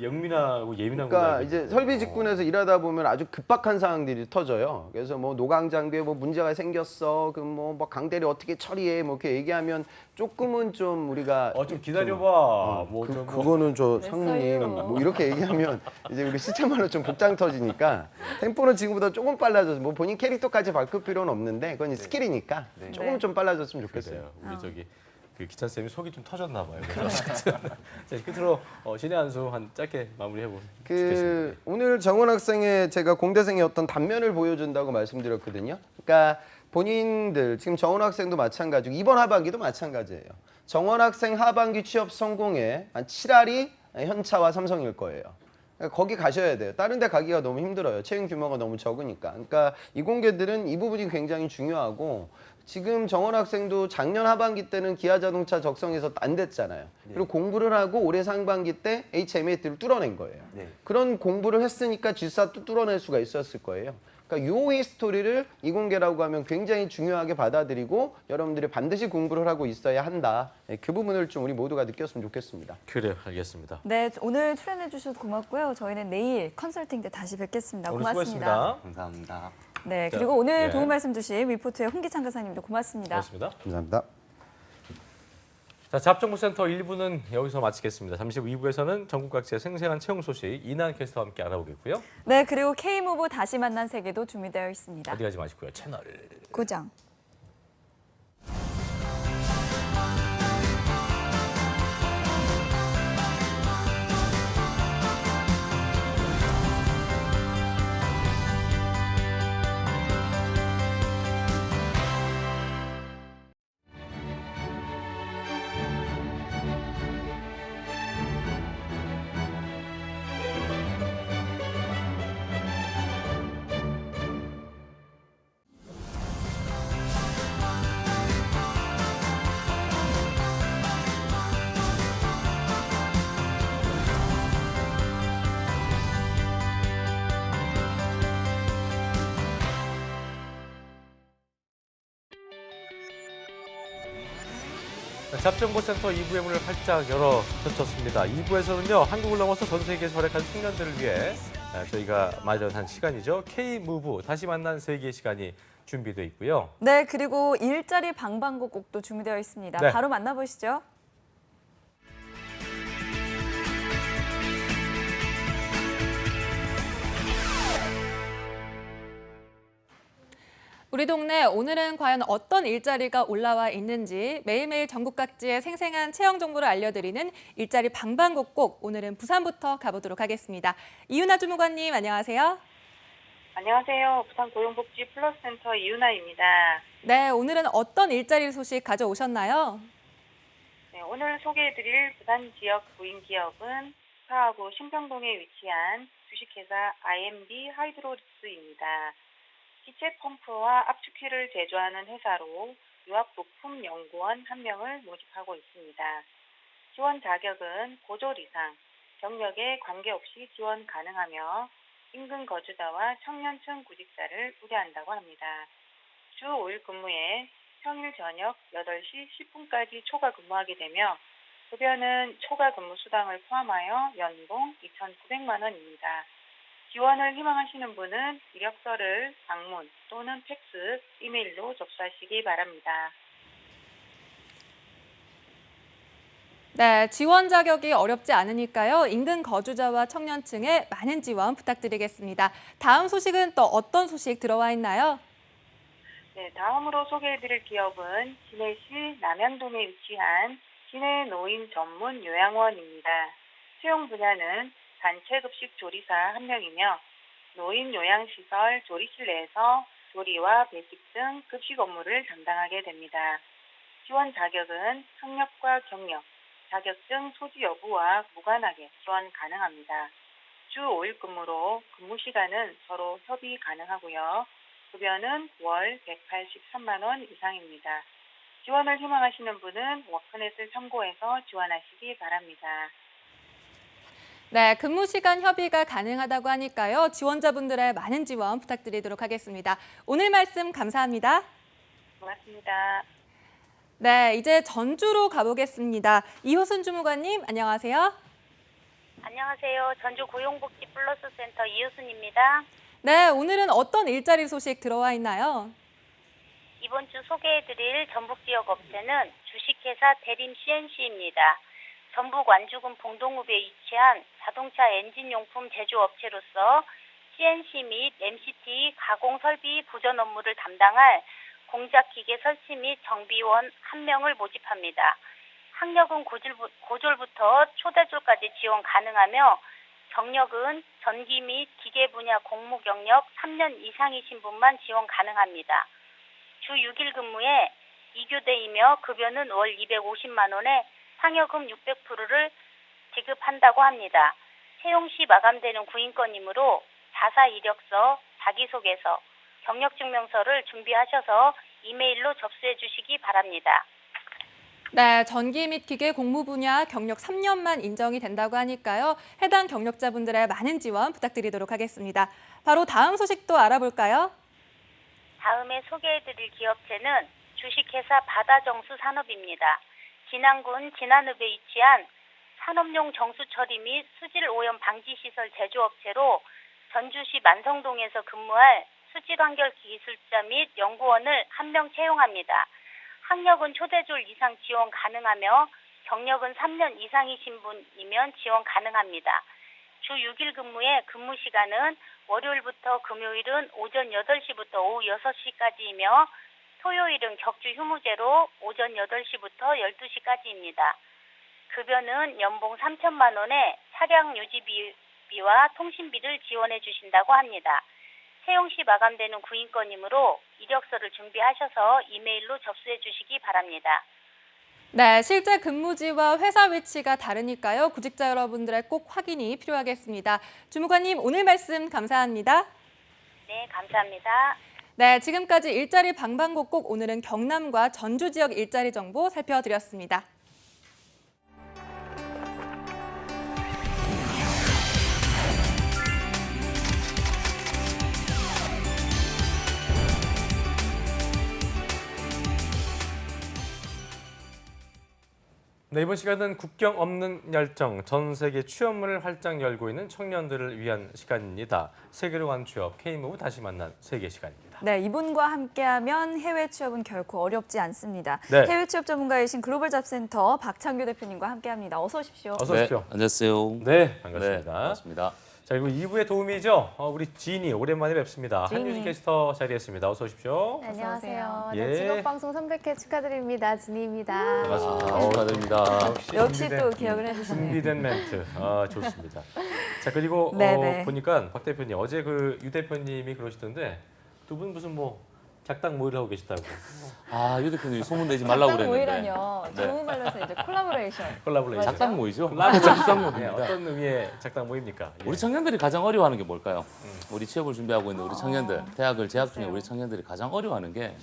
영민하고 예민한 그러니까 거죠. 이제 설비 직군에서 일하다 보면 아주 급박한 상황들이 터져요. 그래서 뭐 노강 장비에 뭐 문제가 생겼어. 그럼 뭐 강대리 어떻게 처리해? 뭐 이렇게 얘기하면 조금은 좀 우리가 좀 기다려봐. 그거는 저 상무님 됐어요. 뭐 이렇게 얘기하면 이제 우리 시체말로 좀 복장 터지니까 템포는 지금보다 조금 빨라져서 뭐 본인 캐릭터까지 바꿀 필요는 없는데 그건 스킬이니까 조금 좀 빨라졌으면 좋겠어요. 우리 저기 그 기찬 쌤이 속이 좀 터졌나 봐요. 그래서 자, 끝으로 신의 한수 한 짧게 마무리해 보겠습니다. 오늘 정원 학생의 제가 공대생의 어떤 단면을 보여준다고 말씀드렸거든요. 그러니까 본인들 지금 정원 학생도 마찬가지고 이번 하반기도 마찬가지예요. 정원 학생 하반기 취업 성공에 한 7할이 현차와 삼성일 거예요. 그러니까 거기 가셔야 돼요. 다른 데 가기가 너무 힘들어요. 채용 규모가 너무 적으니까. 그러니까 이 공개들은 이 부분이 굉장히 중요하고 지금 정원 학생도 작년 하반기 때는 기아자동차 적성에서 안 됐잖아요. 그리고 공부를 하고 올해 상반기 때 HMAT를 뚫어낸 거예요. 그런 공부를 했으니까 G사도 뚫어낼 수가 있었을 거예요. 그러니까 요 히스토리를 이공계라고 하면 굉장히 중요하게 받아들이고 여러분들이 반드시 공부를 하고 있어야 한다. 그 부분을 좀 우리 모두가 느꼈으면 좋겠습니다. 그래요, 알겠습니다. 네, 오늘 출연해 주셔서 고맙고요. 저희는 내일 컨설팅 때 다시 뵙겠습니다. 오늘 고맙습니다. 수고했습니다. 감사합니다. 네, 자, 그리고 오늘 예. 도움 말씀 주신 위포트의 홍기창 강사님도 고맙습니다. 고맙습니다. 감사합니다. 자, 잡정보센터 1부는 여기서 마치겠습니다. 잠시 후 2부에서는 전국 각지의 생생한 채용 소식 이난 캐스터와 함께 알아보겠고요. 네, 그리고 K무브 다시 만난 세계도 준비되어 있습니다. 어디 가지 마시고요. 채널 고정. 잡정보센터 2부의 문을 활짝 열어 젖혔습니다. 2부에서는요, 한국을 넘어서 전 세계에서 활약하는 청년들을 위해 저희가 마련한 시간이죠. K무브 다시 만난 세계 시간이 준비되어 있고요. 네, 그리고 일자리 방방곡 곡도 준비되어 있습니다. 네. 바로 만나보시죠. 우리 동네 오늘은 과연 어떤 일자리가 올라와 있는지 매일매일 전국 각지의 생생한 채용 정보를 알려드리는 일자리 방방곡곡, 오늘은 부산부터 가보도록 하겠습니다. 이윤아 주무관님 안녕하세요. 안녕하세요. 부산 고용복지 플러스센터 이윤아입니다. 네, 오늘은 어떤 일자리 소식 가져오셨나요? 네, 오늘 소개해드릴 부산 지역 구인 기업은 서하구 신평동에 위치한 주식회사 IMB 하이드로릭스입니다. 기체 펌프와 압축기를 제조하는 회사로 유학 부품 연구원 1명을 모집하고 있습니다. 지원 자격은 고졸 이상, 경력에 관계없이 지원 가능하며 인근 거주자와 청년층 구직자를 우려한다고 합니다. 주 5일 근무에 평일 저녁 8시 10분까지 초과 근무하게 되며 급여는 초과 근무 수당을 포함하여 연봉 2,900만 원입니다. 지원을 희망하시는 분은 이력서를 방문 또는 팩스, 이메일로 접수하시기 바랍니다. 네, 지원 자격이 어렵지 않으니까요. 인근 거주자와 청년층에 많은 지원 부탁드리겠습니다. 다음 소식은 또 어떤 소식 들어와 있나요? 네, 다음으로 소개해드릴 기업은 진해시 남양동에 위치한 진해 노인 전문 요양원입니다. 채용 분야는 단체 급식 조리사 1명이며 노인 요양시설 조리실 내에서 조리와 배식 등 급식 업무를 담당하게 됩니다. 지원 자격은 학력과 경력, 자격증 소지 여부와 무관하게 지원 가능합니다. 주 5일 근무로 근무 시간은 서로 협의 가능하고요. 급여는 월 183만 원 이상입니다. 지원을 희망하시는 분은 워크넷을 참고해서 지원하시기 바랍니다. 네, 근무 시간 협의가 가능하다고 하니까요. 지원자분들의 많은 지원 부탁드리도록 하겠습니다. 오늘 말씀 감사합니다. 고맙습니다. 네, 이제 전주로 가보겠습니다. 이효순 주무관님, 안녕하세요. 안녕하세요. 전주 고용복지 플러스 센터 이효순입니다. 네, 오늘은 어떤 일자리 소식 들어와 있나요? 이번 주 소개해드릴 전북 지역 업체는 주식회사 대림 CNC입니다. 전북 완주군 봉동읍에 위치한 자동차 엔진용품 제조업체로서 CNC 및 MCT 가공 설비 부전 업무를 담당할 공작기계 설치 및 정비원 1명을 모집합니다. 학력은 고졸부터 초대졸까지 지원 가능하며 경력은 전기 및 기계 분야 공무 경력 3년 이상이신 분만 지원 가능합니다. 주 6일 근무에 2교대이며 급여는 월 250만 원에 상여금 600%를 지급한다고 합니다. 채용 시 마감되는 구인권이므로 자사 이력서, 자기소개서, 경력증명서를 준비하셔서 이메일로 접수해 주시기 바랍니다. 네, 전기 및 기계 공무 분야 경력 3년만 인정이 된다고 하니까요. 해당 경력자분들의 많은 지원 부탁드리도록 하겠습니다. 바로 다음 소식도 알아볼까요? 다음에 소개해드릴 기업체는 주식회사 바다정수 산업입니다. 진안군 진안읍에 위치한 산업용 정수 처리 및 수질 오염 방지 시설 제조업체로 전주시 만성동에서 근무할 수질 환경 기술자 및 연구원을 1명 채용합니다. 학력은 초대졸 이상 지원 가능하며 경력은 3년 이상이신 분이면 지원 가능합니다. 주 6일 근무에 근무 시간은 월요일부터 금요일은 오전 8시부터 오후 6시까지이며 토요일은 격주 휴무제로 오전 8시부터 12시까지입니다. 급여는 연봉 3천만 원에 차량 유지비와 통신비를 지원해 주신다고 합니다. 채용 시 마감되는 구인권이므로 이력서를 준비하셔서 이메일로 접수해 주시기 바랍니다. 네, 실제 근무지와 회사 위치가 다르니까요. 구직자 여러분들의 꼭 확인이 필요하겠습니다. 주무관님, 오늘 말씀 감사합니다. 네, 감사합니다. 네, 지금까지 일자리 방방곡곡 오늘은 경남과 전주 지역 일자리 정보 살펴드렸습니다. 네, 이번 시간은 국경 없는 열정, 전 세계 취업문을 활짝 열고 있는 청년들을 위한 시간입니다. 세계로 간 취업, K무브 다시 만난 세계 시간입니다. 네, 이분과 함께하면 해외 취업은 결코 어렵지 않습니다. 네. 해외 취업 전문가이신 글로벌 잡센터 박창규 대표님과 함께합니다. 어서 오십시오. 어서 오십시오. 네, 안녕하세요. 네, 반갑습니다. 반갑습니다. 자, 그리고 2부의 도움이죠. 우리 지니 오랜만에 뵙습니다. 지니. 한유진 캐스터 자리했습니다. 어서 오십시오. 네, 안녕하세요. 예. 네, 직업방송 300회 축하드립니다. 진희입니다. 반갑습니다. 축하드립니다. 역시 준비된, 또 기억을 해주시네요. 준비된 멘트. 좋습니다. 자, 그리고 네네. 보니까 박 대표님 어제 그 유 대표님이 그러시던데 두 분 무슨 뭐 작당 모의를 하고 계시다고. 아, 유 대표님이 소문 내지 말라고 작당 그랬는데. 모이라뇨. 네. 좋은 말로서 이제 콜라보레이션. 콜라보레이션. 작당 모이죠? 작당 모입니다. 네, 어떤 의미의 작당 모입니까? 예. 우리 청년들이 가장 어려워하는 게 뭘까요? 우리 취업을 준비하고 있는 우리 청년들, 대학을 재학 중에 글쎄요. 우리 청년들이 가장 어려워하는 게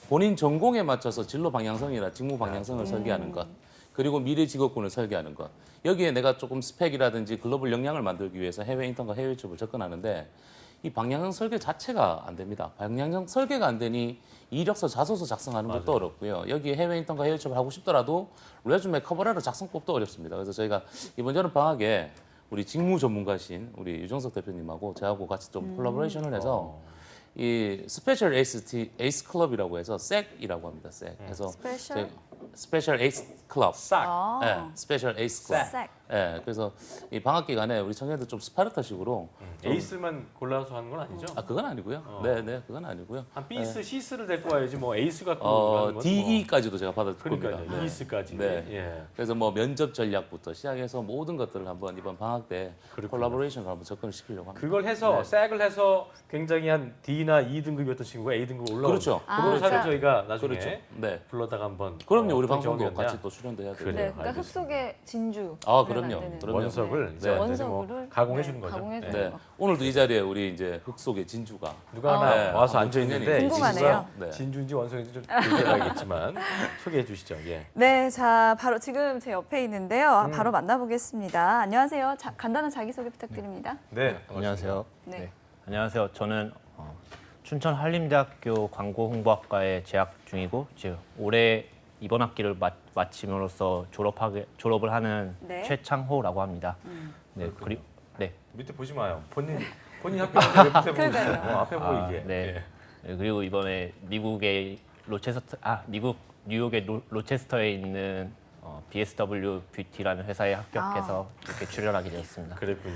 본인 전공에 맞춰서 진로 방향성이나 직무 방향성을 설계하는 것, 그리고 미래 직업군을 설계하는 것. 여기에 내가 조금 스펙이라든지 글로벌 역량을 만들기 위해서 해외 인턴과 해외 취업을 접근하는데 이 방향성 설계 자체가 안 됩니다. 방향성 설계가 안 되니 이력서, 자소서 작성하는 것도 어렵고요. 여기에 해외 인턴과 해외 취업을 하고 싶더라도 레주메 커버레터 작성법도 어렵습니다. 그래서 저희가 이번 여름 방학에 우리 직무 전문가신 우리 유정석 대표님하고 저하고 같이 좀 콜라보레이션을 해서 이 스페셜 에이스 클럽이라고 해서 SEC이라고 합니다. SEC. 그래서 스페셜? 스페셜 에이스 클럽. 싹. 네, 스페셜 에이스 클럽. 싹. 네, 그래서 이 방학 기간에 우리 청년들 좀 스파르타식으로 좀- 에이스만 골라서 하는 건 아니죠? 아 그건 아니고요. 네, 그건 아니고요. 한 B스, C스를 데리고 와야지 뭐 에이스 갖고 가는 건 DE까지도 제가 받을 그러니까요. 겁니다. 네. E스까지. 네. 예. 그래서 뭐 면접 전략부터 시작해서 모든 것들을 한번 이번 방학 때 그렇군요. 콜라보레이션을 한번 접근을 시키려고 합니다. 그걸 해서 싹을 해서 굉장히 한 D나 1등이나 2등급이었던 친구가 A등급 올라오는 그렇죠. 그런 아, 사례 자- 저희가 나중에 그렇죠. 네. 불러다가 한번 그럼요. 우리 어떤 방송도 경험이었냐. 같이 또 출연도 해야 되고. 그래요. 네, 그러니까 알겠습니다. 흙속의 진주. 아, 그럼요. 그럼요. 원석을 이제 네. 완전히 뭐 원석을 가공해 주는 거죠. 가공해 주는 네. 거. 오늘도 이 자리에 우리 이제 흙 속의 진주가 누가 하나 네, 와서 한번 앉아 있는데 궁금하네요. 네. 진주인지 원석인지 좀 얘기해야겠지만 소개해 주시죠. 예. 네, 자 바로 지금 제 옆에 있는데요. 바로 만나보겠습니다. 안녕하세요. 간단한 자기소개 부탁드립니다. 네. 안녕하세요. 네. 안녕하세요. 저는 춘천 한림대학교 광고홍보학과에 재학 중이고 지금 올해 이번 학기를 마침으로써 졸업을 하는 네. 최창호라고 합니다. 네, 그리고 네. 밑에 보지 마요. 본인 학교인데 왜 밑에 보고 있어요? 그러니까요. 앞에 보이게. 네. 예. 네, 그리고 이번에 미국 뉴욕의 로체스터에 있는 BSW 뷰티라는 회사에 합격해서 이렇게 출연하게 되었습니다. 그랬군요.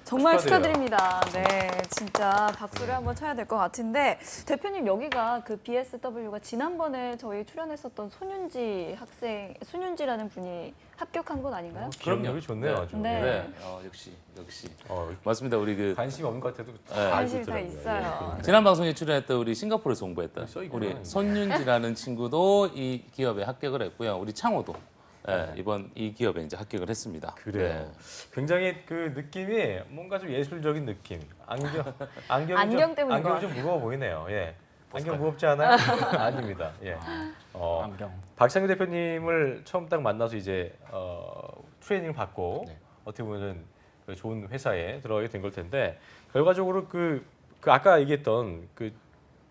정말 축하드려요. 축하드립니다. 네, 진짜 박수를 한번 쳐야 될 것 같은데 대표님 여기가 그 BSW가 지난번에 저희 출연했었던 손윤지라는 분이 합격한 곳 아닌가요? 기억력이 좋네요. 네. 아주. 네. 네. 역시 맞습니다. 우리 그 관심 없는 것 같아도 다 네. 알고 관심이 다 있더라고요. 있어요. 지난 방송에 출연했던 우리 싱가포르에서 홍보했던 써 있구나. 우리 손윤지라는 친구도 이 기업에 합격을 했고요. 우리 창호도 이번 이 기업에 이제 합격을 했습니다. 그래요. 네. 굉장히 그 느낌이 뭔가 좀 예술적인 느낌. 안경이 안경 때문인 것 안경이 좀 무거워 보이네요. 예. 안경 무겁지 않아요? 아닙니다. 예. 안경. 박창규 대표님을 처음 딱 만나서 이제 트레이닝을 받고 네. 어떻게 보면은 그 좋은 회사에 들어가게 된 걸 텐데 결과적으로 그 아까 얘기했던 그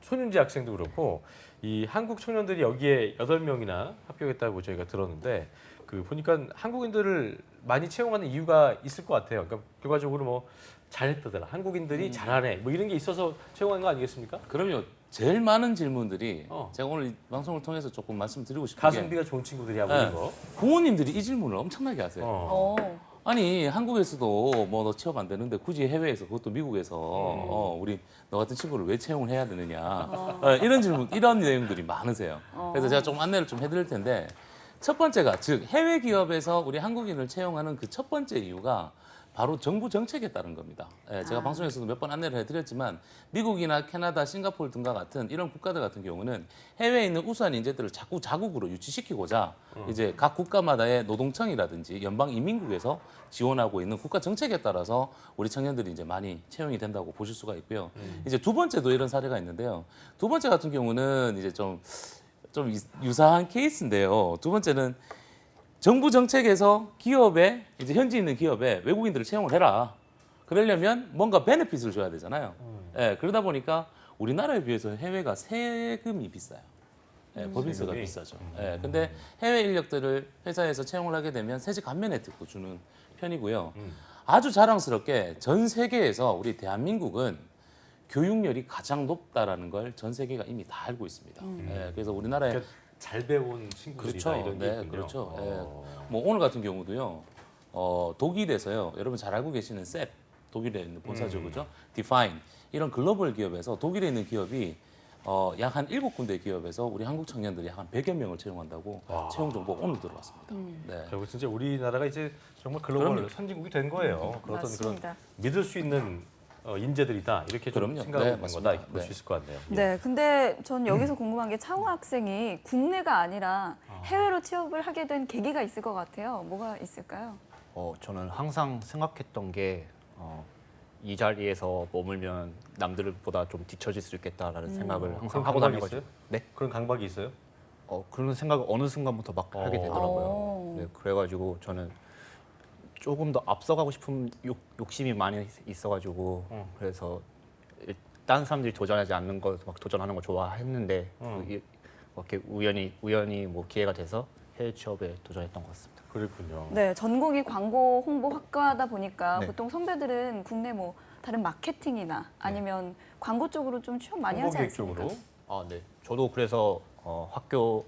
손윤지 학생도 그렇고 이 한국 청년들이 여기에 8명이나 합격했다고 저희가 들었는데 그 보니까 한국인들을 많이 채용하는 이유가 있을 것 같아요. 그러니까 결과적으로 뭐 잘했다더라, 한국인들이 잘하네, 뭐 이런 게 있어서 채용한 거 아니겠습니까? 그럼요. 제일 많은 질문들이 어. 제가 오늘 이 방송을 통해서 조금 말씀드리고 싶은 게 가성비가 좋은 친구들이 하고 있는 네. 거. 부모님들이 이 질문을 엄청나게 하세요. 어. 아니 한국에서도 뭐 너 취업 안 되는데 굳이 해외에서 그것도 미국에서 우리 너 같은 친구를 왜 채용을 해야 되느냐 이런 질문 이런 내용들이 많으세요. 그래서 제가 좀 안내를 좀 해드릴 텐데 첫 번째가 즉 해외 기업에서 우리 한국인을 채용하는 그 첫 번째 이유가 바로 정부 정책에 따른 겁니다. 제가 방송에서도 몇 번 안내를 해드렸지만 미국이나 캐나다, 싱가포르 등과 같은 이런 국가들 같은 경우는 해외에 있는 우수한 인재들을 자꾸 자국으로 유치시키고자 이제 각 국가마다의 노동청이라든지 연방 이민국에서 지원하고 있는 국가 정책에 따라서 우리 청년들이 이제 많이 채용이 된다고 보실 수가 있고요. 이제 두 번째도 이런 사례가 있는데요. 두 번째 같은 경우는 이제 좀 유사한 케이스인데요. 두 번째는 정부 정책에서 기업에 이제 현지 있는 기업에 외국인들을 채용을 해라. 그러려면 뭔가 베네핏을 줘야 되잖아요. 그러다 보니까 우리나라에 비해서 해외가 세금이 비싸요. 법인세가 세금이? 비싸죠. 근데 해외 인력들을 회사에서 채용을 하게 되면 세제 감면 혜택도 주는 편이고요. 아주 자랑스럽게 전 세계에서 우리 대한민국은 교육열이 가장 높다라는 걸 전 세계가 이미 다 알고 있습니다. 그래서 우리나라에 그러니까 잘 배운 친구들이다 그렇죠. 이런 게 네, 있군요. 그렇죠. 뭐 오늘 같은 경우도요. 독일에서요. 여러분 잘 알고 계시는 셉 독일에 있는 본사죠, 그죠? 디파인 이런 글로벌 기업에서 독일에 있는 기업이 약 한 7군데 기업에서 우리 한국 청년들이 약 한 100여 명을 채용한다고 채용 정보가 오늘 들어왔습니다. 네. 결국 진짜 우리나라가 이제 정말 글로벌 그럼요. 선진국이 된 거예요. 그런 어떤 그런 맞습니다. 믿을 수 있는 인재들이다 이렇게 좀 그럼요. 생각하고 네, 있는 거다 맞습니다. 이렇게 볼 수 네. 있을 것 같네요. 네, 근데 전 여기서 궁금한 게 창호 학생이 국내가 아니라 해외로 취업을 하게 된 계기가 있을 것 같아요. 뭐가 있을까요? 저는 항상 생각했던 게 이 자리에서 머물면 남들보다 좀 뒤처질 수 있겠다라는 생각을 항상 그런 하고 강박이 다녀가지고 있어요? 네? 그런 강박이 있어요? 그런 생각을 어느 순간부터 막 하게 되더라고요. 어. 네, 그래가지고 저는 조금 더 앞서가고 싶은 욕심이 많이 있어가지고 그래서 다른 사람들이 도전하지 않는 거 막 도전하는 거 좋아했는데 이렇게 우연히 뭐 기회가 돼서 해외 취업에 도전했던 것 같습니다. 그렇군요. 네, 전공이 광고 홍보학과다 보니까 네. 보통 선배들은 국내 뭐 다른 마케팅이나 아니면 광고 쪽으로 좀 취업 많이 하지 홍보기획 않습니까? 쪽으로. 아, 네. 저도 그래서 학교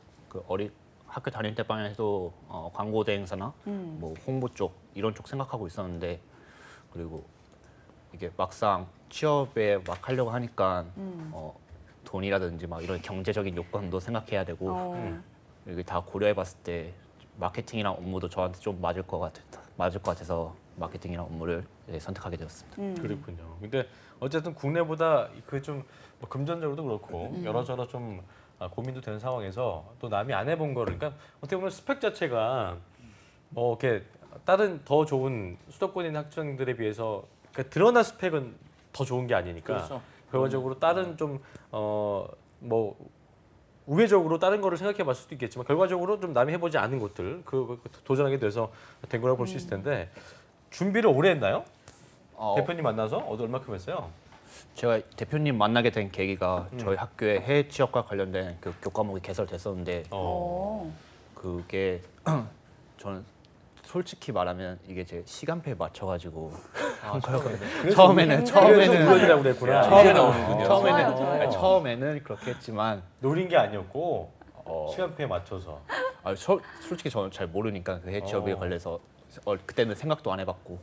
다닐 때만 해도 광고 대행사나 뭐 홍보 쪽 이런 쪽 생각하고 있었는데 그리고 이게 막상 취업에 막 하려고 하니까 돈이라든지 막 이런 경제적인 요건도 생각해야 되고 이게 다 고려해봤을 때 마케팅이랑 업무도 저한테 좀 맞을 것 같았다. 맞을 것 같아서 마케팅이라는 업무를 선택하게 되었습니다. 그렇군요. 근데 어쨌든 국내보다 그 좀 금전적으로도 그렇고 여러저러 좀 고민도 되는 상황에서 또 남이 안 해본 거를 그러니까 어떻게 보면 스펙 자체가 뭐 이렇게 다른 더 좋은 수도권인 학생들에 비해서 그러니까 드러난 스펙은 더 좋은 게 아니니까 그렇죠. 결과적으로 다른 좀 뭐 우회적으로 다른 거를 생각해봤을 수도 있겠지만 결과적으로 좀 남이 해보지 않은 것들 그 도전하게 돼서 된 거라고 볼 수 있을 텐데 준비를 오래 했나요? 대표님 만나서 얼마큼 했어요? 제가 대표님 만나게 된 계기가 저희 학교에 해외 취업과 관련된 그 교과목이 개설됐었는데 그게 저는 솔직히 말하면 이게 제 시간표에 맞춰가지고 한 거였거든요. 처음에는 우연이라고 그랬구나. 처음에는 그렇게 했지만 노린 게 아니었고 시간표에 맞춰서. 솔직히 저는 잘 모르니까 그 해외 취업에 관해서 그때는 생각도 안 해봤고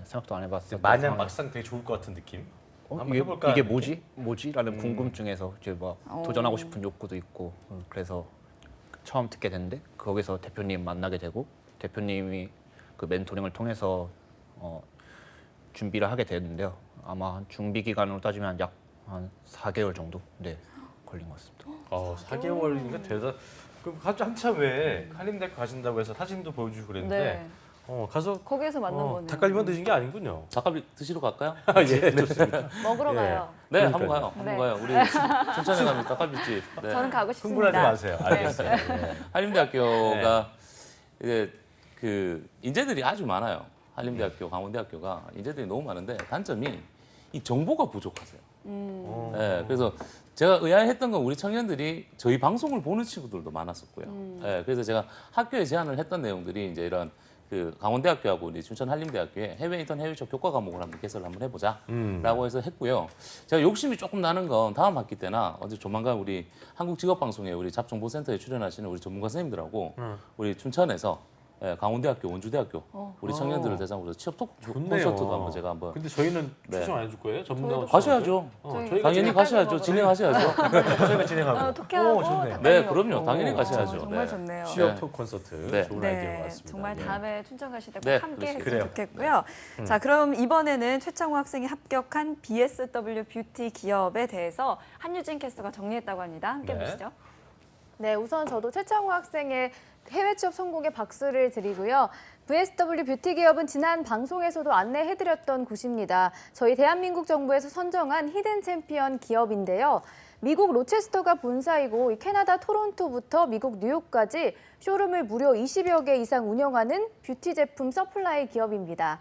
생각도 안 해봤어요. 마냥 막상 되게 좋을 것 같은 느낌. 한번 이게, 해볼까? 이게 뭐지?라는 궁금증에서 이제 막 도전하고 싶은 욕구도 있고 그래서 처음 듣게 됐는데 거기서 대표님 만나게 되고 대표님이 그 멘토링을 통해서 준비를 하게 됐는데요. 아마 한 준비 기간으로 따지면 약 한 4개월 정도 걸린 것 같습니다. 4개월이니까 대단. 그 한참 왜 한림대학 가신다고 해서 사진도 보여주고 그랬는데 가서 거기에서 만난 거네요. 닭갈비만 드신 게 아니군요. 닭갈비 드시러 갈까요? 예, 좋습니다. 먹으러 가요. 네, 그러니까요. 한번 네. 가요. 우리 춘천에 가면 닭갈비집. 네. 저는 가고 싶습니다. 흥분하지 마세요. 알겠어요. 네. 한림대학교가 이제 그 인재들이 아주 많아요. 한림대학교, 강원대학교가 인재들이 너무 많은데 단점이 이 정보가 부족하세요. 네, 그래서 제가 의아했던 건 우리 청년들이 저희 방송을 보는 친구들도 많았었고요. 네, 그래서 제가 학교에 제안을 했던 내용들이 이제 이런 그 강원대학교하고 우리 춘천 한림대학교에 해외 인턴 해외 취업 교과 과목을 한번 개설을 한번 해보자라고 해서 했고요. 제가 욕심이 조금 나는 건 다음 학기 때나 어제 조만간 우리 한국직업방송에 우리 잡정보센터에 출연하시는 우리 전문가 선생님들하고 우리 춘천에서 강원대학교, 원주대학교 우리 청년들을 대상으로 취업 토크 콘서트도 한번 제가 한번. 근데 저희는 출연 안 해줄 거예요? 전문가 가셔야죠. 저희가 당연히 가셔야죠. 진행하셔야죠. 저희가 진행하고. 토끼하고 좋네요. 네, 그럼요. 당연히 가셔야죠. 정말 네. 좋네요. 취업 토크 콘서트 좋은 아이디어 네, 같습니다. 정말 다음에 춘천 가실 때 꼭 네, 함께 했으면 그래요. 좋겠고요. 자, 그럼 이번에는 최창호 학생이 합격한 BSW 뷰티 기업에 대해서 한유진 캐스터가 정리했다고 합니다. 함께 네. 보시죠. 네, 우선 저도 최창호 학생의 해외 취업 성공에 박수를 드리고요. VSW 뷰티 기업은 지난 방송에서도 안내해드렸던 곳입니다. 저희 대한민국 정부에서 선정한 히든 챔피언 기업인데요. 미국 로체스터가 본사이고 캐나다 토론토부터 미국 뉴욕까지 쇼룸을 무려 20여 개 이상 운영하는 뷰티 제품 서플라이 기업입니다.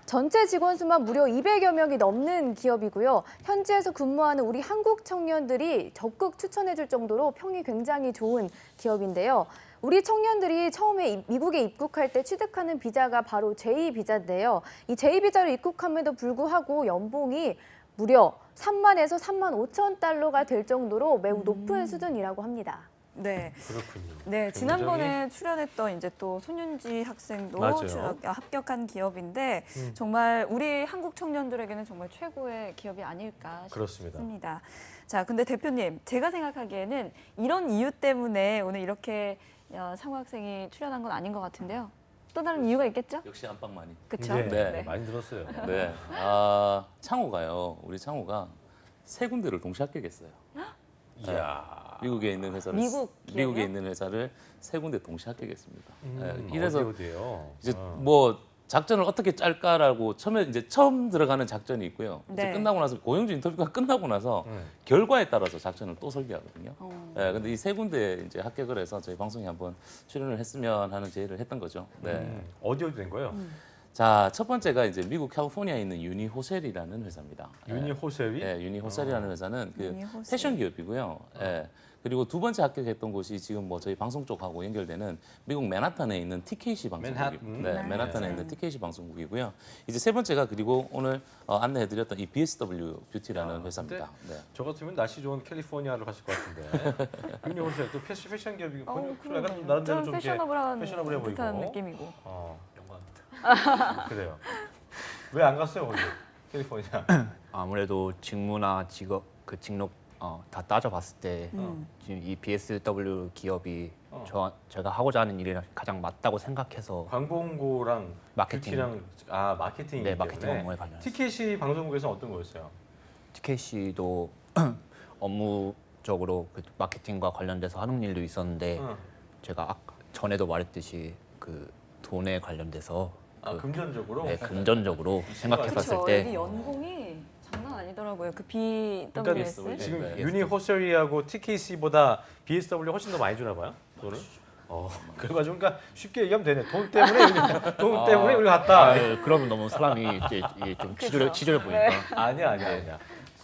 전체 직원 수만 무려 200여 명이 넘는 기업이고요. 현지에서 근무하는 우리 한국 청년들이 적극 추천해줄 정도로 평이 굉장히 좋은 기업인데요. 우리 청년들이 처음에 미국에 입국할 때 취득하는 비자가 바로 J-비자인데요. 이 J-비자로 입국함에도 불구하고 연봉이 무려 3만에서 3만 5천 달러가 될 정도로 매우 높은 수준이라고 합니다. 네. 그렇군요. 네, 지난번에 출연했던 이제 또 손윤지 학생도 맞아요. 합격한 기업인데 정말 우리 한국 청년들에게는 정말 최고의 기업이 아닐까 그렇습니다. 싶습니다. 자, 근데 대표님, 제가 생각하기에는 이런 이유 때문에 오늘 이렇게 창호 학생이 출연한 건 아닌 것 같은데요. 또 다른 이유가 있겠죠? 역시 안방만이. 그렇죠? 네, 많이 들었어요. 네. 창호가요. 우리 창호가 3군데를 동시에 합격했어요. 이야. 미국에 있는 회사를 미국에 있는 회사를 3군데 동시에 합격했습니다. 이래서 어디예요? 이제 뭐 작전을 어떻게 짤까라고 처음 들어가는 작전이 있고요. 이제 네. 끝나고 나서 고용주 인터뷰가 끝나고 나서 결과에 따라서 작전을 또 설계하거든요. 네, 근데 이 3군데 이제 합격을 해서 저희 방송에 한번 출연을 했으면 하는 제의를 했던 거죠. 네. 어디 된 거예요? 자, 첫 번째가 이제 미국 캘리포니아에 있는 유니호셀이라는 회사입니다. 유니호셀이? 네, 유니호셀이라는 회사는 그 유니호셀. 패션 기업이고요. 예. 그리고 두 번째 합격했던 곳이 지금 뭐 저희 방송 쪽하고 연결되는 미국 맨하탄에 있는 TKC 방송국입니다. 네, 맨하탄에 있는 TKC 방송국이고요. 이제 세 번째가 그리고 오늘 안내해드렸던 이 BSW 뷰티라는 회사입니다. 네. 저 같으면 날씨 좋은 캘리포니아를 갔을 것 같은데. 유니호셀 또 패션 기업이고 약간 좀 나름대로 좀 패셔너블해 보이고. 듯한 느낌이고. 영광입니다. 그래요. 왜 안 갔어요 거기 캘리포니아? 아무래도 직무나 직업 직업 다 따져봤을 때 지금 이 BSW 기업이 제가 하고자 하는 일이랑 가장 맞다고 생각해서 광고 홍보랑 마케팅. 뷰티랑 마케팅이 네, 마케팅 업무에 관련해서. TKC 방송국에서 어떤 거였어요? TKC도 업무적으로 그 마케팅과 관련돼서 하는 일도 있었는데 제가 전에도 말했듯이 그 돈에 관련돼서 금전적으로? 네, 금전적으로 생각해봤을 그렇죠. 때 이게 연봉이 장난 아니더라고요. 그 그러니까 BWS. 지금 네. 유니호셜리하고 TKC보다 BSW 훨씬 더 많이 주나 봐요? 돈을? 그래가지고 그러니까 쉽게 얘기하면 되네. 돈 때문에 우리 갔다. 그러면 너무 사람이 이제 이게 좀 치졸해 보니까. 아니야.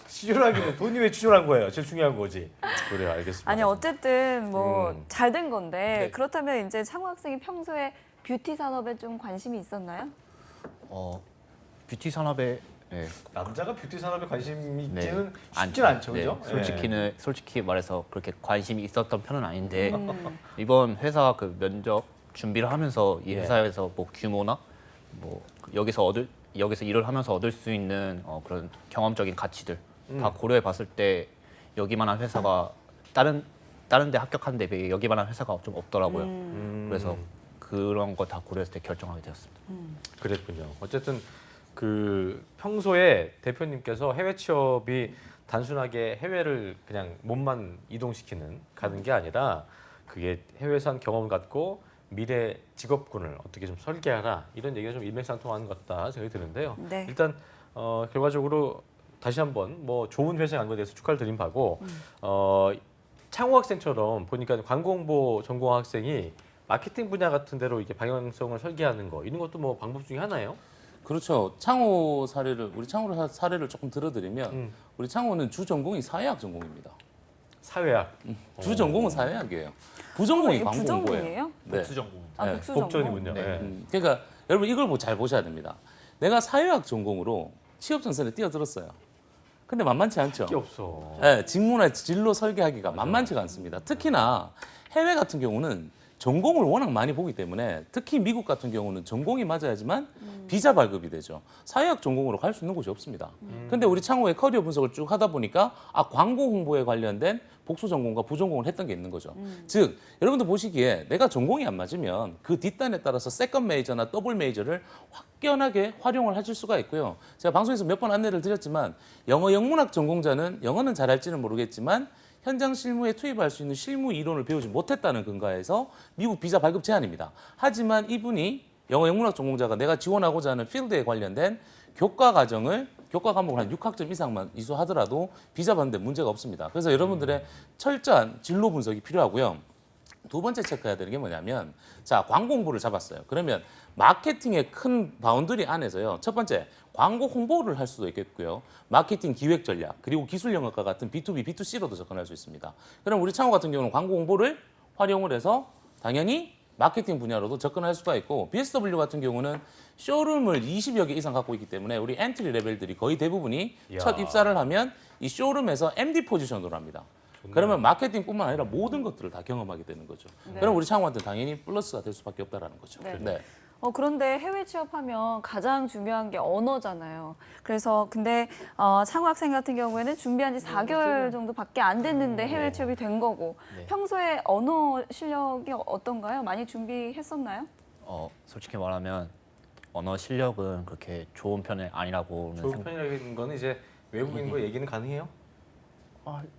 치졸하기는 돈이 왜 치졸한 거예요? 제일 중요한 거지. 그래요, 알겠습니다. 아니 어쨌든 뭐 잘 된 건데 네. 그렇다면 이제 창호 학생이 평소에 뷰티 산업에 좀 관심이 있었나요? 뷰티 산업에 네. 남자가 뷰티 산업에 관심이 네. 있지는 쉽진 않죠, 네. 그죠? 솔직히 말해서 그렇게 관심이 있었던 편은 아닌데 이번 회사 그 면접 준비를 하면서 이 회사에서 뭐 규모나 뭐 여기서 일을 하면서 얻을 수 있는 그런 경험적인 가치들 다 고려해봤을 때 여기만한 회사가 다른 데 합격한 데 비해 여기만한 회사가 좀 없더라고요. 그래서 그런 거 다 고려했을 때 결정하게 되었습니다. 그랬군요. 어쨌든 그 평소에 대표님께서 해외 취업이 단순하게 해외를 그냥 몸만 이동시키는 가는 게 아니라 그게 해외에서 한 경험을 갖고 미래 직업군을 어떻게 좀 설계하라 이런 얘기가 좀 일맥상통하는 것 같다 생각이 드는데요. 네. 일단 결과적으로 다시 한번 뭐 좋은 회사에 간 것에 대해서 축하를 드린 바고 창호 학생처럼 보니까 광고 홍보 전공 학생이 마케팅 분야 같은 데로 이게 방향성을 설계하는 거 이런 것도 뭐 방법 중에 하나예요? 그렇죠. 우리 창호 사례를 조금 들어드리면 우리 창호는 주 전공이 사회학 전공입니다. 사회학. 주 전공은 사회학이에요. 부전공이 이게 광고 부전공이에요? 홍보예요. 네. 수전공. 네. 복수 전공. 복전이군요. 네. 네. 그러니까 여러분 이걸 잘 보셔야 됩니다. 내가 사회학 전공으로 취업 전선에 뛰어들었어요. 근데 만만치 않죠. 게 없어. 네, 직무나 진로 설계하기가 만만치가 않습니다. 특히나 해외 같은 경우는 전공을 워낙 많이 보기 때문에 특히 미국 같은 경우는 전공이 맞아야지만 비자 발급이 되죠. 사회학 전공으로 갈 수 있는 곳이 없습니다. 근데 우리 창호의 커리어 분석을 쭉 하다 보니까 광고 홍보에 관련된 복수 전공과 부전공을 했던 게 있는 거죠. 즉 여러분들 보시기에 내가 전공이 안 맞으면 그 뒷단에 따라서 세컨 메이저나 더블 메이저를 확연하게 활용을 하실 수가 있고요. 제가 방송에서 몇 번 안내를 드렸지만 영어 영문학 전공자는 영어는 잘할지는 모르겠지만 현장 실무에 투입할 수 있는 실무 이론을 배우지 못했다는 근거에서 미국 비자 발급 제한입니다. 하지만 이분이 영어 영문학 전공자가 내가 지원하고자 하는 필드에 관련된 교과 과목을 한 6학점 이상만 이수하더라도 비자 받는 데 문제가 없습니다. 그래서 여러분들의 철저한 진로 분석이 필요하고요. 두 번째 체크해야 되는 게 뭐냐면 자, 광고 홍보를 잡았어요. 그러면 마케팅의 큰 바운더리 안에서요. 첫 번째, 광고 홍보를 할 수도 있겠고요. 마케팅 기획 전략, 그리고 기술 영역과 같은 B2B, B2C로도 접근할 수 있습니다. 그럼 우리 창호 같은 경우는 광고 홍보를 활용을 해서 당연히 마케팅 분야로도 접근할 수가 있고 BSW 같은 경우는 쇼룸을 20여 개 이상 갖고 있기 때문에 우리 엔트리 레벨들이 거의 대부분이 첫 입사를 하면 이 쇼룸에서 MD 포지션으로 합니다. 그러면 마케팅뿐만 아니라 모든 것들을 다 경험하게 되는 거죠. 네. 그럼 우리 창호한테 당연히 플러스가 될 수밖에 없다라는 거죠. 네. 그런데 해외 취업하면 가장 중요한 게 언어잖아요. 그래서 근데 창호 학생 같은 경우에는 준비한 지 4개월 정도밖에 안 됐는데 해외 취업이 된 거고 평소에 언어 실력이 어떤가요? 많이 준비했었나요? 솔직히 말하면 언어 실력은 그렇게 좋은 편이 아니라고는 좋은 편이라는 거는 이제 외국인과 얘기는 가능해요?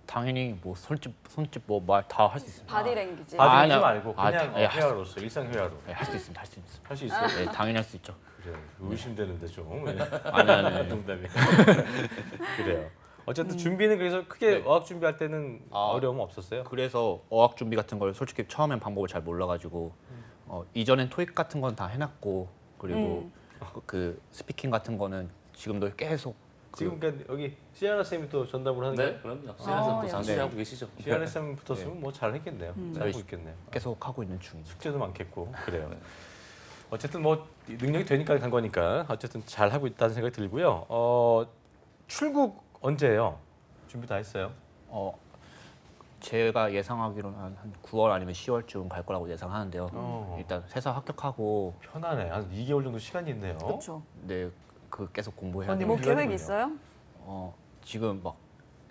당연히 뭐 손짓 뭐 말 다 할 수 있습니다. 바디랭귀지. 바디랭귀지 말고 그냥 예, 회화로서 일상 회화로 할 수 있습니다. 할 수 있어요. 네, 당연히 할 수 있죠. 그래 의심되는데 좀 아니. 농담이 그래요. 어쨌든 준비는 그래서 크게 어학 준비할 때는 어려움 없었어요? 그래서 어학 준비 같은 걸 솔직히 처음엔 방법을 잘 몰라가지고 이전엔 토익 같은 건 다 해놨고 그리고 그 스피킹 같은 거는 지금도 계속 지금 그러니까 여기 시아라 쌤이 또 전담을 하는 네, 거예요? 그럼요. 시아라 쌤도 장수하고 네. 계시죠. 시아라 쌤 붙었으면 뭐 잘했겠네요. 잘하고 있겠네요. 계속 하고 있는 중입니다. 숙제도 많겠고 그래요. 어쨌든 뭐 능력이 되니까 간 거니까 어쨌든 잘 하고 있다는 생각이 들고요. 출국 언제예요? 준비 다 했어요? 제가 예상하기로는 한 9월 아니면 10월쯤 갈 거라고 예상하는데요. 일단 회사 합격하고 편하네. 한 2개월 정도 시간이 있네요. 그렇죠. 네, 그 계속 공부해야 아니, 되고 뭐 기다리고 계획 있어요? 지금 막